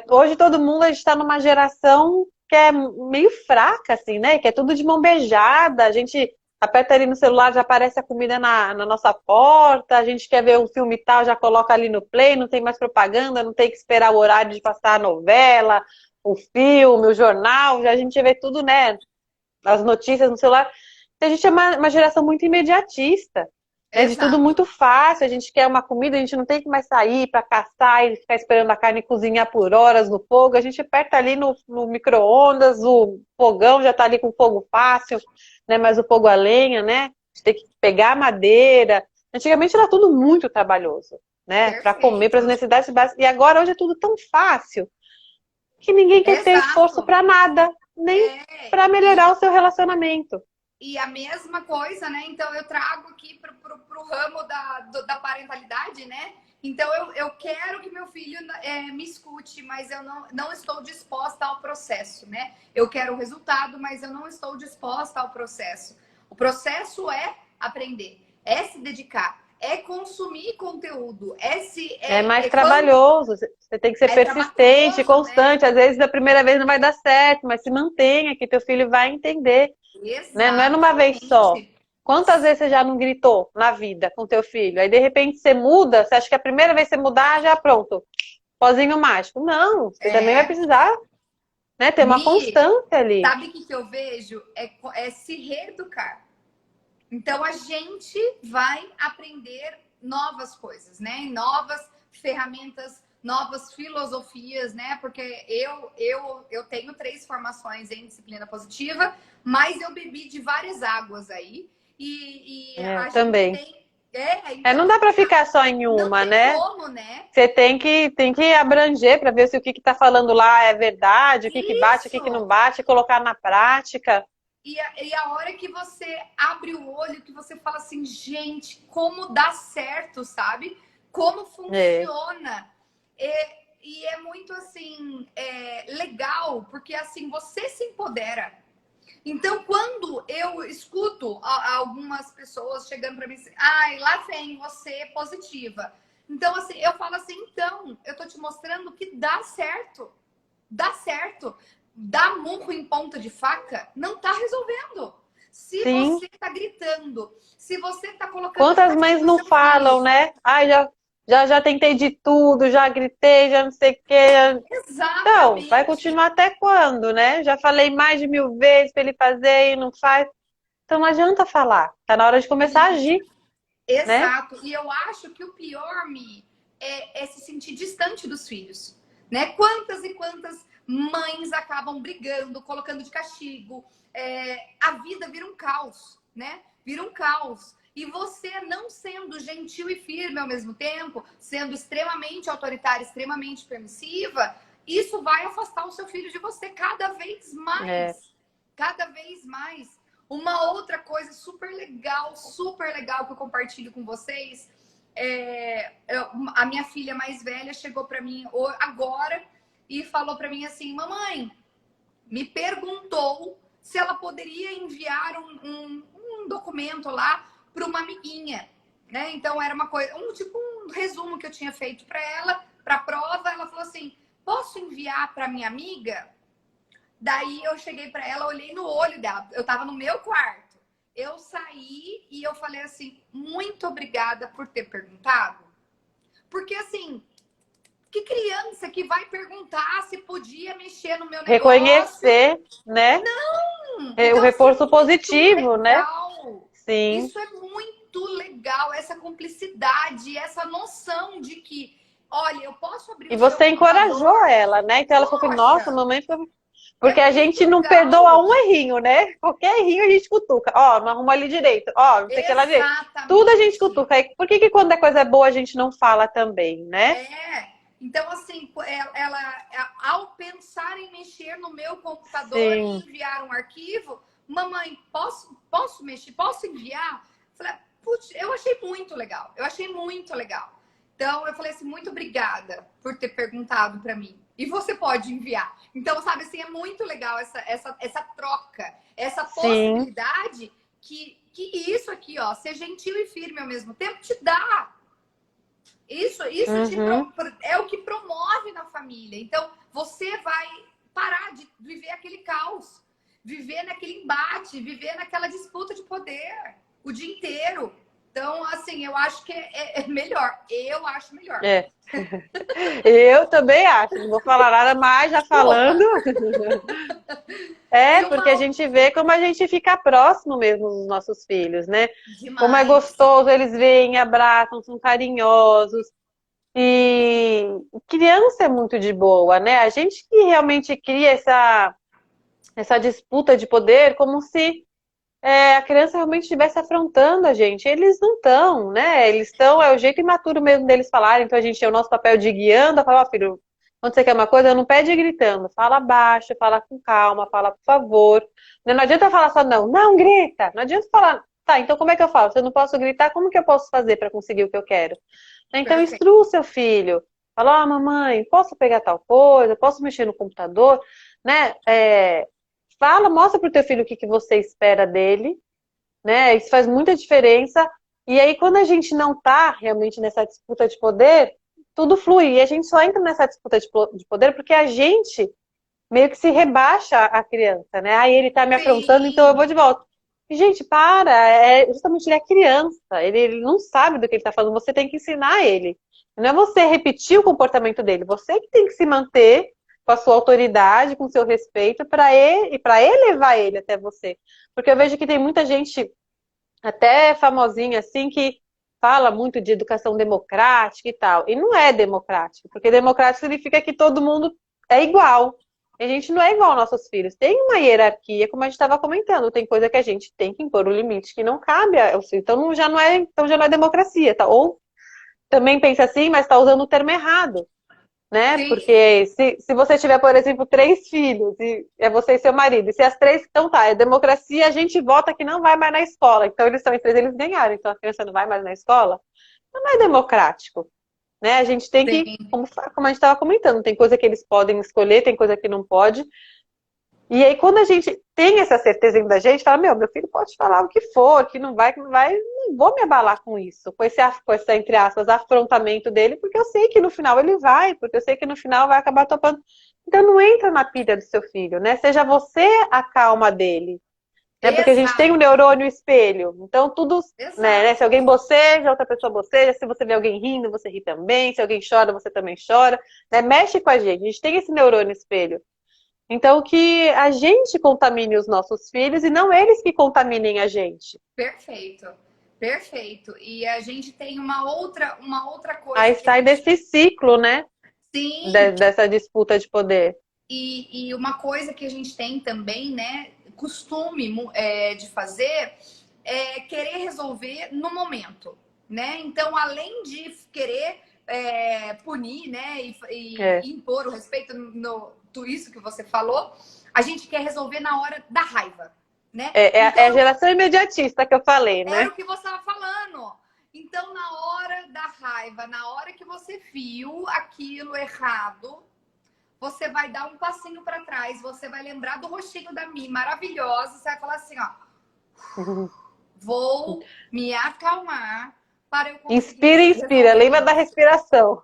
hoje todo mundo a gente está numa geração que é meio fraca, assim, né? Que é tudo de mão beijada. A gente aperta ali no celular, já aparece a comida na nossa porta. A gente quer ver um filme e tal, já coloca ali no play, não tem mais propaganda, não tem que esperar o horário de passar a novela, o filme, o jornal. Já a gente vê tudo, né? As notícias no celular. A gente é uma geração muito imediatista, né? De tudo Exato. muito fácil. A gente quer uma comida, a gente não tem que mais sair para caçar e ficar esperando a carne cozinhar por horas no fogo. A gente aperta ali no micro-ondas, o fogão já está ali com fogo fácil, né? Mas o fogo a lenha, né? A gente tem que pegar a madeira. Antigamente era tudo muito trabalhoso, né? Para comer, para as Perfeito. necessidades básicas. E agora hoje é tudo tão fácil que ninguém quer ter esforço Exato. para nada, nem É, para melhorar o seu relacionamento. e a mesma coisa, né? Então eu trago aqui pro ramo da parentalidade, né? Então eu quero que meu filho me escute, mas eu não estou disposta ao processo, né? Eu quero o resultado, mas eu não estou disposta ao processo. O processo é aprender, é se dedicar, é consumir conteúdo, É mais quando trabalhoso, você tem que ser é persistente, trabalhoso, né? constante. Às vezes, da primeira vez não vai dar certo, mas se mantenha, que teu filho vai entender, né? Não é numa vez só. Exatamente. Quantas vezes você já não gritou na vida com teu filho? Aí, de repente, você muda, você acha que a primeira vez que você mudar, já pronto, pozinho mágico. Não, você também vai É, precisar, né, ter uma Mi, constância ali. sabe o que eu vejo? É se reeducar. Então a gente vai aprender novas coisas, né? Novas ferramentas, novas filosofias, né? Porque eu tenho 3 formações em disciplina positiva, mas eu bebi de várias águas aí. E Eu a gente também. tem. Não Então dá para ficar só em não uma, tem né? como, né? Você tem que abranger para ver se o que está falando lá é verdade, o que bate, o que não Isso! bate, colocar na prática. E a hora que você abre o olho, que você fala assim, gente, como dá certo, sabe? Como É. funciona. E é muito assim, legal, porque assim, você se empodera. Então, quando eu escuto algumas pessoas chegando para mim assim, lá vem você positiva. Então, assim, eu falo assim, então, eu tô te mostrando que dá certo. Dá certo. Dar murro em ponta de faca não tá resolvendo. Se Sim. você tá gritando, se você tá colocando Quantas pra mães cima não seu filho. falam, né? Ai, já tentei de tudo, já gritei, já não sei o quê. Então, vai Exatamente. continuar até quando, né? Já falei mais de 1000 vezes para ele fazer e não faz. Então não adianta falar. Tá na hora de começar a agir, né? Exato. E eu acho que o pior, Mi, é se sentir distante dos filhos. Né? Quantas e quantas mães acabam brigando, colocando de castigo. A vida vira um caos, né? Vira um caos. E você não sendo gentil e firme ao mesmo tempo, sendo extremamente autoritária, extremamente permissiva, isso vai afastar o seu filho de você cada vez mais. É. Cada vez mais. Uma outra coisa super legal que eu compartilho com vocês, a minha filha mais velha chegou para mim agora e falou para mim assim, mamãe, me perguntou se ela poderia enviar um documento lá para uma amiguinha, né? Então era uma coisa, tipo um resumo que eu tinha feito para ela, para a prova. Ela falou assim, posso enviar para minha amiga? Daí eu cheguei para ela, olhei no olho dela, eu tava no meu quarto. Eu saí e eu falei assim, muito obrigada por ter perguntado. Porque assim, que criança que vai perguntar se podia mexer no meu negócio? Reconhecer, né? Não! O Então, reforço assim, positivo, né? Sim. Isso é muito legal, essa cumplicidade, essa noção de que, olha, eu posso abrir E o seu você encorajou computador. ela, né? Então ela falou que, nossa, mamãe ficou... Porque a gente não legal. perdoa um errinho, né? Qualquer errinho a gente cutuca. Ó, não arruma ali direito. Ó, não sei o que lá direito. Tudo a gente cutuca. Por que quando é coisa boa a gente não fala também, né? Então, assim, ela, ao pensar em mexer no meu computador e enviar um arquivo, mamãe, posso mexer? Posso enviar? Falei, putz, eu achei muito legal. Eu achei muito legal. Então, eu falei assim, muito obrigada por ter perguntado para mim. E você pode enviar. Então, sabe assim, é muito legal essa troca, essa possibilidade que isso aqui, ó, ser gentil e firme ao mesmo tempo, te dá. Isso é o que promove na família. Então, você vai parar de viver aquele caos, viver naquele embate, viver naquela disputa de poder o dia inteiro. Então, assim, eu acho que é melhor. Eu acho melhor. Eu também acho. Não vou falar nada mais, já falando. Porque a gente vê como a gente fica próximo mesmo dos nossos filhos, né? Demais. Como é gostoso, eles vêm, abraçam, são carinhosos. E criança é muito de boa, né? A gente que realmente cria essa disputa de poder como se a criança realmente estivesse afrontando a gente. Eles não estão, né? Eles estão, é o jeito imaturo mesmo deles falarem. Então a gente tem o nosso papel de guiando, a falar, ó, filho, quando você quer uma coisa, não pede gritando. Fala baixo, fala com calma, fala por favor. Não adianta falar só não grita. Não adianta falar, tá, então como é que eu falo? Se eu não posso gritar, como que eu posso fazer para conseguir o que eu quero? Então instrua o seu filho. Fala, ó, mamãe, posso pegar tal coisa? Posso mexer no computador? Né? Fala, mostra pro teu filho o que você espera dele, né? Isso faz muita diferença. E aí, quando a gente não tá realmente nessa disputa de poder, tudo flui. E a gente só entra nessa disputa de poder porque a gente meio que se rebaixa a criança, né? Aí ele tá me afrontando, então eu vou de volta. E, gente, justamente ele é criança, ele não sabe do que ele tá falando, você tem que ensinar ele. Não é você repetir o comportamento dele, você que tem que se manter com a sua autoridade, com o seu respeito, para elevar ele até você. Porque eu vejo que tem muita gente, até famosinha assim, que fala muito de educação democrática e tal. E não é democrático, porque democrático significa que todo mundo é igual. A gente não é igual aos nossos filhos. Tem uma hierarquia, como a gente estava comentando. Tem coisa que a gente tem que impor o limite que não cabe ao filho. Então já não é democracia, tá? Ou também pensa assim, mas está usando o termo errado. Né? Sim. Porque se você tiver, por exemplo, 3 filhos, e é você e seu marido, e se as 3, então tá, é democracia, a gente vota que não vai mais na escola. Então eles são em 3, eles ganharam, então a criança não vai mais na escola. Não é democrático. Né? A gente tem que, como a gente estava comentando, tem coisa que eles podem escolher, tem coisa que não pode. E aí, quando a gente tem essa certeza da gente, fala, meu filho pode falar o que for, que não vai, não vou me abalar com isso, com esse, entre aspas, afrontamento dele, porque eu sei que no final ele vai, porque eu sei que no final vai acabar topando. Então não entra na pilha do seu filho, né? Seja você a calma dele. Né? Porque a gente tem um neurônio espelho. Então tudo, né? Se alguém boceja, outra pessoa boceja, se você vê alguém rindo, você ri também, se alguém chora, você também chora. Né? Mexe com a gente tem esse neurônio espelho. Então, que a gente contamine os nossos filhos e não eles que contaminem a gente. Perfeito, perfeito. E a gente tem uma outra coisa. Aí sai desse ciclo, né? Sim. Dessa disputa de poder. E uma coisa que a gente tem também, né? Costume de fazer é querer resolver no momento, né? Então, além de querer punir, né? É. E impor o respeito tudo isso que você falou. A gente quer resolver na hora da raiva, né? É a geração imediatista que eu falei, Era né? o que você estava falando. Então, na hora da raiva, na hora que você viu aquilo errado, você vai dar um passinho para trás, você vai lembrar do rostinho da Mi, maravilhosa, você vai falar assim, ó, vou me acalmar para eu Inspira, conseguir inspira. resolver Lembra da isso. respiração.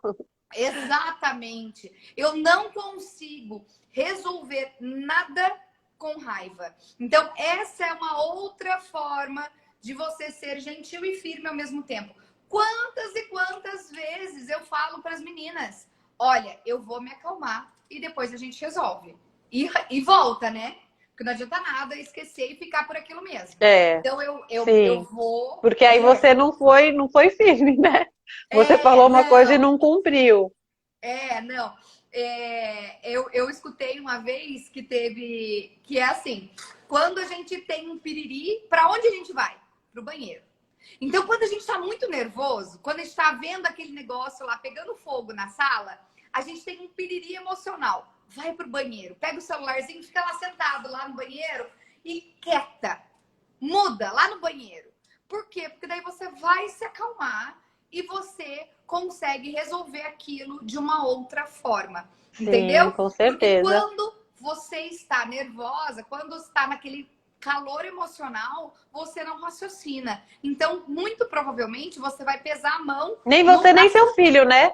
Exatamente. Eu não consigo resolver nada com raiva. Então, essa é uma outra forma de você ser gentil e firme ao mesmo tempo. Quantas e quantas vezes eu falo para as meninas: olha, eu vou me acalmar e depois a gente resolve. E volta, né? Porque não adianta nada esquecer e ficar por aquilo mesmo. Então, eu Sim. vou. Porque aí você não foi firme, né? Você falou uma coisa e Não. não cumpriu. Não. Eu escutei uma vez que teve. Que é assim: quando a gente tem um piriri, para onde a gente vai? Pro banheiro. Então, quando a gente tá muito nervoso, quando a gente tá vendo aquele negócio lá pegando fogo na sala, a gente tem um piriri emocional. Vai pro banheiro, pega o celularzinho, fica lá sentado lá no banheiro e quieta. Muda lá no banheiro. Por quê? Porque daí você vai se acalmar e você consegue resolver aquilo de uma outra forma. Entendeu? Sim, com Porque certeza. quando você está nervosa, quando está naquele calor emocional, você não raciocina. Então, muito provavelmente, você vai pesar a mão Nem no você, nem seu filho, né?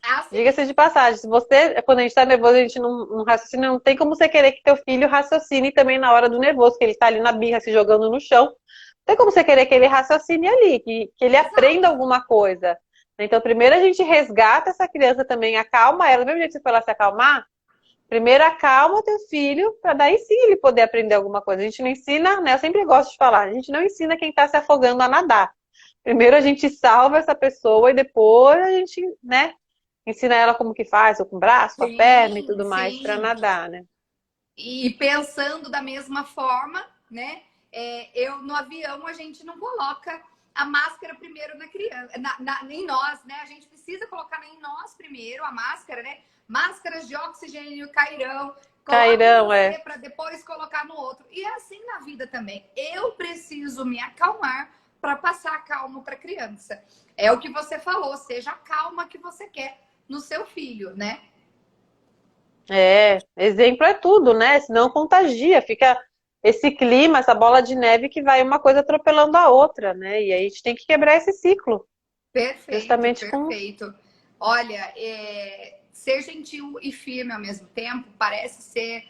assim. Diga-se de passagem. Se você, quando a gente tá nervoso, a gente não raciocina, não tem como você querer que teu filho raciocine também na hora do nervoso, que ele tá ali na birra se jogando no chão. Não tem como você querer que ele raciocine ali, que ele aprenda Exato. alguma coisa. Então, primeiro a gente resgata essa criança também, acalma ela, do mesmo jeito que você foi lá se acalmar, primeiro acalma teu filho, para daí sim ele poder aprender alguma coisa. A gente não ensina, né? Eu sempre gosto de falar, a gente não ensina quem tá se afogando a nadar. Primeiro a gente salva essa pessoa e depois a gente, né, ensina ela como que faz, ou com o braço, com a perna e Sim, tudo mais para sim. nadar, né? E pensando da mesma forma, né? Eu no avião a gente não coloca a máscara primeiro na criança, em nós, né? A gente precisa colocar em nós primeiro a máscara, né? Máscaras de oxigênio cairão. Coloca em Cairão, você para depois colocar no outro. E é assim na vida também. Eu preciso me acalmar para passar a calma para a criança. É o que você falou, seja a calma que você quer no seu filho, né? Exemplo é tudo, né? Senão contagia, fica esse clima, essa bola de neve que vai uma coisa atropelando a outra, né? E aí a gente tem que quebrar esse ciclo, Perfeito, justamente com. perfeito. Olha, ser gentil e firme ao mesmo tempo parece ser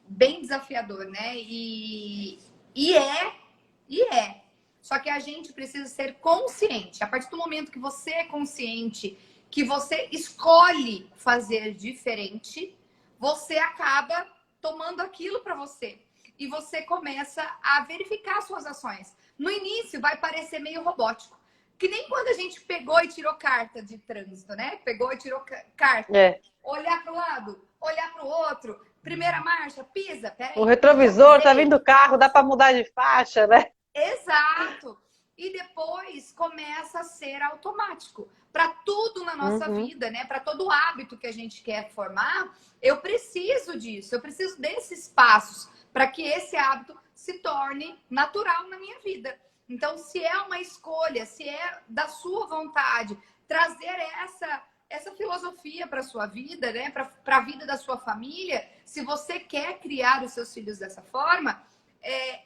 bem desafiador, né? E é. Só que a gente precisa ser consciente. A partir do momento que você é consciente, que você escolhe fazer diferente, você acaba tomando aquilo para você. E você começa a verificar suas ações. No início vai parecer meio robótico. Que nem quando a gente pegou e tirou carta de trânsito, né? Pegou e tirou carta. É, Olhar para o lado, olhar para o outro. Primeira marcha, pisa, peraí. o retrovisor, tá Já pisei. vindo o carro, dá para mudar de faixa, né? Exato. E depois começa a ser automático. Para tudo na nossa Uhum. vida, né? Para todo hábito que a gente quer formar, eu preciso disso. Eu preciso desses passos para que esse hábito se torne natural na minha vida. Então, se é uma escolha, se é da sua vontade trazer essa filosofia para a sua vida, né? Para a vida da sua família, se você quer criar os seus filhos dessa forma,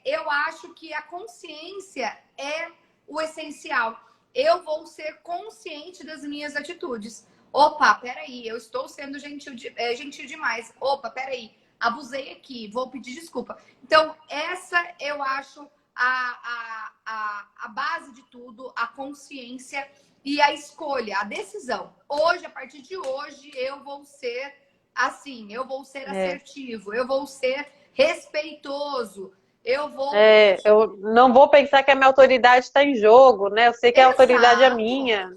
eu acho que a consciência é o essencial. Eu vou ser consciente das minhas atitudes. Opa, peraí, eu estou sendo gentil demais. Opa, peraí, abusei aqui, vou pedir desculpa. Então, essa eu acho a base de tudo, a consciência e a escolha, a decisão. Hoje, a partir de hoje, eu vou ser assim, eu vou ser assertivo, eu vou ser respeitoso. Eu não vou pensar que a minha autoridade está em jogo, né? Eu sei que a autoridade é Exato, minha.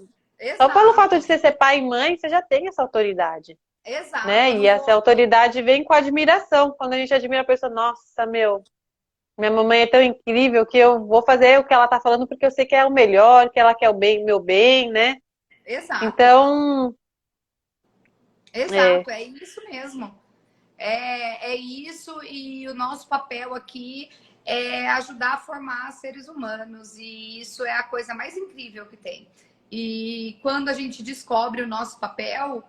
Só pelo fato de exato, você ser pai e mãe, você já tem essa autoridade, exato. né? Eu E não essa vou. autoridade vem com admiração. Quando a gente admira a pessoa, nossa, minha mamãe é tão incrível que eu vou fazer o que ela tá falando porque eu sei que é o melhor, que ela quer o bem, meu bem, né? Exato. Então, Exato, é isso mesmo. É isso, e o nosso papel aqui é ajudar a formar seres humanos, e isso é a coisa mais incrível que tem. E quando a gente descobre o nosso papel,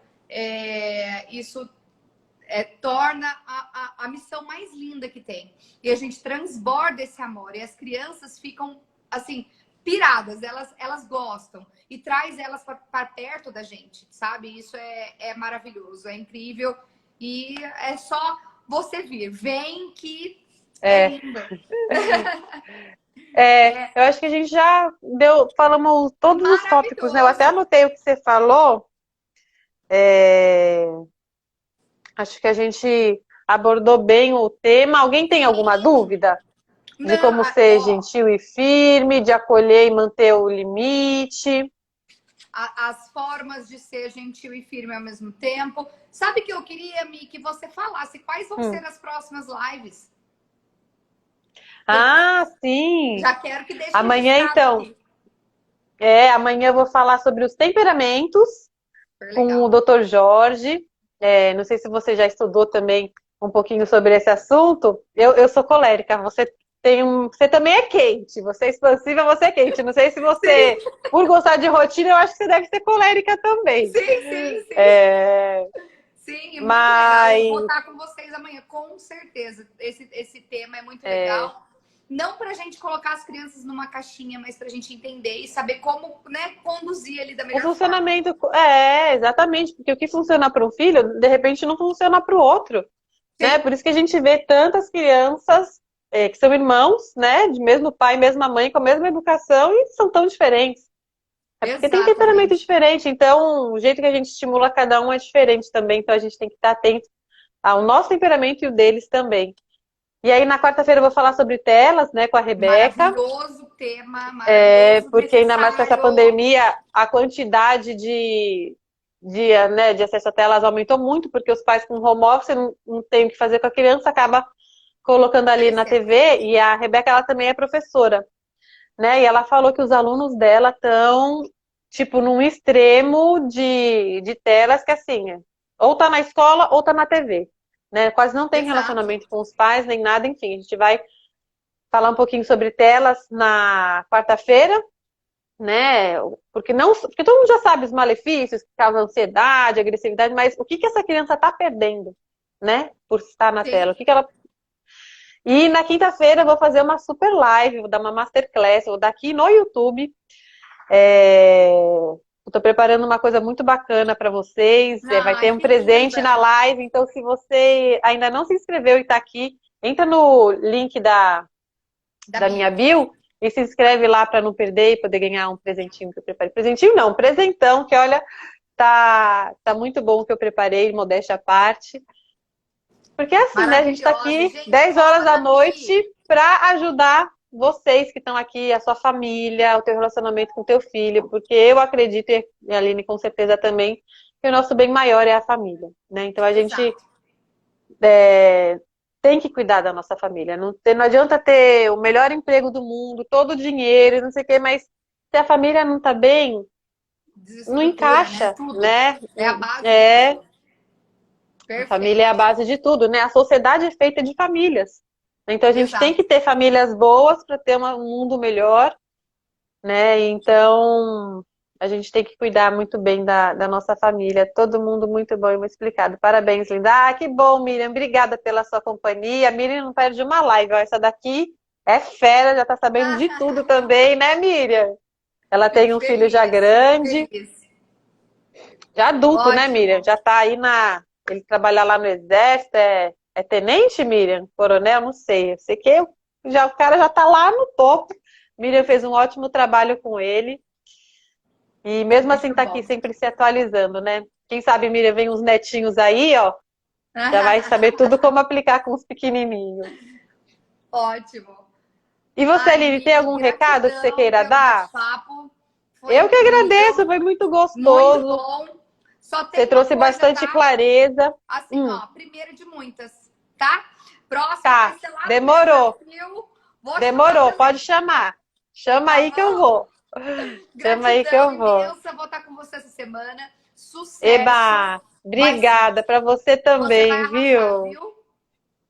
isso torna a missão mais linda que tem. E a gente transborda esse amor, e as crianças ficam, assim, piradas, elas gostam, e traz elas para perto da gente, sabe? Isso é maravilhoso, é incrível, e é só você vir. Vem que é é, lindo. eu acho que a gente já falamos todos os tópicos, né? Eu até Maravilhoso. anotei o que você falou. É, acho que a gente abordou bem o tema. Alguém tem alguma dúvida de Não, como ser ó, gentil e firme, de acolher e manter o limite? as formas de ser gentil e firme ao mesmo tempo. Sabe que eu queria, Mi, que você falasse quais vão ser as próximas lives? Ah, sim! Já quero que deixe Amanhã, registrado então. aqui. Amanhã eu vou falar sobre os temperamentos Super com o legal. Dr. Jorge. Não sei se você já estudou também um pouquinho sobre esse assunto. Eu sou colérica, você também é quente. Você é expansiva, você é quente. Não sei se Sim, você, por gostar de rotina, eu acho que você deve ser colérica também. sim. É, Sim, muito legal. Eu vou mas estar com vocês amanhã, com certeza. Esse tema é muito legal. Não para a gente colocar as crianças numa caixinha, mas para a gente entender e saber como, né, conduzir ali da o melhor forma. funcionamento exatamente, porque o que funciona para um filho, de repente não funciona para o outro, né? Sim, Por isso que a gente vê tantas crianças que são irmãos, né, de mesmo pai, mesma mãe, com a mesma educação e são tão diferentes. É porque tem temperamento exatamente. diferente, então o jeito que a gente estimula cada um é diferente também, então a gente tem que estar atento ao nosso temperamento e o deles também. E aí na quarta-feira eu vou falar sobre telas, né, com a Rebeca. Maravilhoso tema, maravilhoso, Porque ainda mais com essa necessário. pandemia, a quantidade de acesso a telas aumentou muito, porque os pais com home office não têm o que fazer com a criança, acaba colocando ali na Oferecendo. TV, e a Rebeca, ela também é professora, né? E ela falou que os alunos dela estão, tipo, num extremo de telas que, assim, ou tá na escola ou tá na TV, né? Quase não tem Exato. relacionamento com os pais, nem nada, enfim, a gente vai falar um pouquinho sobre telas na quarta-feira, né? Porque todo mundo já sabe os malefícios que causam ansiedade, agressividade, mas o que que essa criança está perdendo, né? Por estar na Sim. tela? O que que ela... E na quinta-feira eu vou fazer uma super live, vou dar uma masterclass, vou dar aqui no YouTube. Estou preparando uma coisa muito bacana para vocês. Vai ter Ai, um que presente na linda. live, então se você ainda não se inscreveu e está aqui, entra no link Da da minha bio. bio e se inscreve lá para não perder e poder ganhar um presentinho que eu preparei. Presentinho não, um presentão, que olha, tá muito bom o que eu preparei, modéstia à parte. Porque é assim, né? A gente está Maravilhosa. aqui Gente, 10 horas cola da na noite Mi. para ajudar vocês que estão aqui, a sua família, o teu relacionamento com o teu filho, porque eu acredito, e a Aline com certeza também, que o nosso bem maior é a família, né? Então a gente Exato. tem que cuidar da nossa família. Não adianta ter o melhor emprego do mundo, todo o dinheiro, não sei o quê, mas se a família não tá bem, não Desestrutura, né? encaixa, Tudo. né? É a base de É, tudo. a família é a Perfeito. base de tudo, né? A sociedade é feita de famílias. Então a gente tem Exato. que ter famílias boas para ter um mundo melhor, né? Então a gente tem que cuidar muito bem da nossa família. Todo mundo muito bom e muito explicado. Parabéns, linda. Ah, que bom, Miriam. Obrigada pela sua companhia. A Miriam não perde uma live. Ó. Essa daqui é fera, já tá sabendo de tudo também, né, Miriam? Ela tem Fico um filho já feliz, fico grande, feliz. já adulto, né, Miriam? Ótimo. Já tá aí Ele trabalha lá no exército, é tenente, Miriam? Coronel? Não sei. Eu sei que o cara já tá lá no topo. Miriam fez um ótimo trabalho com ele. E mesmo assim Muito tá aqui bom. sempre se atualizando, né? Quem sabe, Miriam, vem uns netinhos aí, ó. Já vai saber tudo como aplicar com os pequenininhos. Ótimo. E você, Ai, Aline, tem Mi, algum recado que você gratidão queira pelo dar? bate-papo. Foi Eu que agradeço, incrível, foi muito muito gostoso. bom. Só Você tem uma trouxe coisa, bastante tá? clareza. Assim, ó, primeiro de muitas, tá? Próxima vai Tá, ser lá no demorou. Brasil. Vou chamar Demorou, pode também, chamar. Chama tá aí que eu bom? vou. Chama aí que eu Gratidão vou. imensa, vou estar com você essa semana. Sucesso. Eba! Obrigada para você Você vai também, arrasar, viu? viu?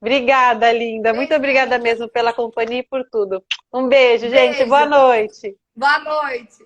Obrigada, linda. Muito Beijo, minha obrigada amiga. mesmo pela companhia e por tudo. Um beijo, gente. Boa Beijo. noite. Boa noite.